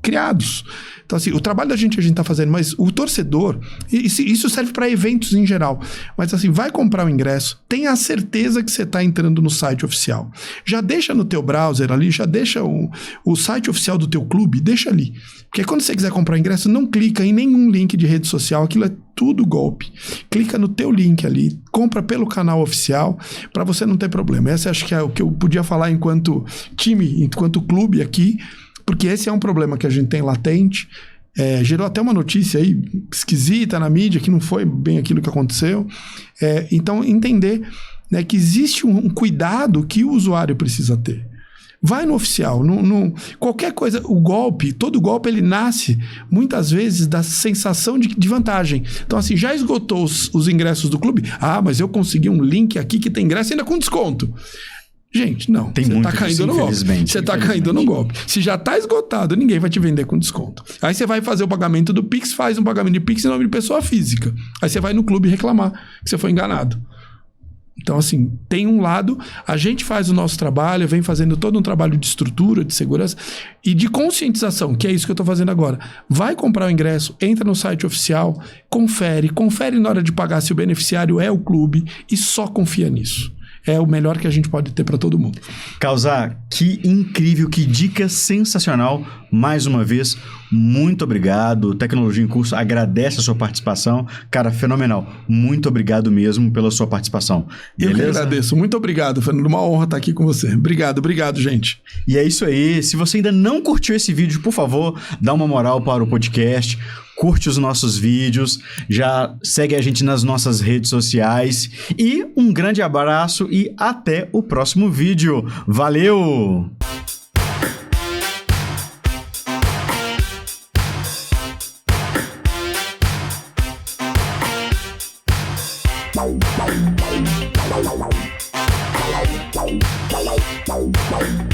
criados. Então, assim, o trabalho da gente a gente está fazendo, mas o torcedor, isso serve para eventos em geral, mas assim, vai comprar o ingresso, tenha a certeza que você está entrando no site oficial. Já deixa no teu browser ali, já deixa o site oficial do teu clube, deixa ali. Porque quando você quiser comprar o ingresso, não clica em nenhum link de rede social, aquilo é tudo golpe. Clica no teu link ali, compra pelo canal oficial, para você não ter problema. Essa acho que é o que eu podia falar enquanto time, enquanto clube aqui, porque esse é um problema que a gente tem latente. Gerou até uma notícia aí esquisita na mídia, que não foi bem aquilo que aconteceu. Então, entender, né, que existe um cuidado que o usuário precisa ter. Vai no oficial, qualquer coisa, todo golpe ele nasce muitas vezes da sensação de vantagem. Então assim, já esgotou os ingressos do clube? Ah, mas eu consegui um link aqui que tem ingresso ainda com desconto. Gente, não, você está caindo no golpe. Você está caindo no golpe. Se já está esgotado, ninguém vai te vender com desconto. Aí você vai fazer o pagamento do Pix, faz um pagamento de Pix em nome de pessoa física. Aí você vai no clube reclamar que você foi enganado. Então, assim, tem um lado, a gente faz o nosso trabalho, vem fazendo todo um trabalho de estrutura, de segurança e de conscientização, que é isso que eu estou fazendo agora. Vai comprar o ingresso, entra no site oficial, confere na hora de pagar se o beneficiário é o clube e só confia nisso. É o melhor que a gente pode ter para todo mundo. Causar, que incrível, que dica sensacional. Mais uma vez, muito obrigado. Tecnologia em Curso agradece a sua participação. Cara, fenomenal. Muito obrigado mesmo pela sua participação. Beleza? Eu que agradeço. Muito obrigado, Fernando. Uma honra estar aqui com você. Obrigado, gente. E é isso aí. Se você ainda não curtiu esse vídeo, por favor, dá uma moral para o podcast. Curte os nossos vídeos, já segue a gente nas nossas redes sociais e um grande abraço e até o próximo vídeo. Valeu! Valeu!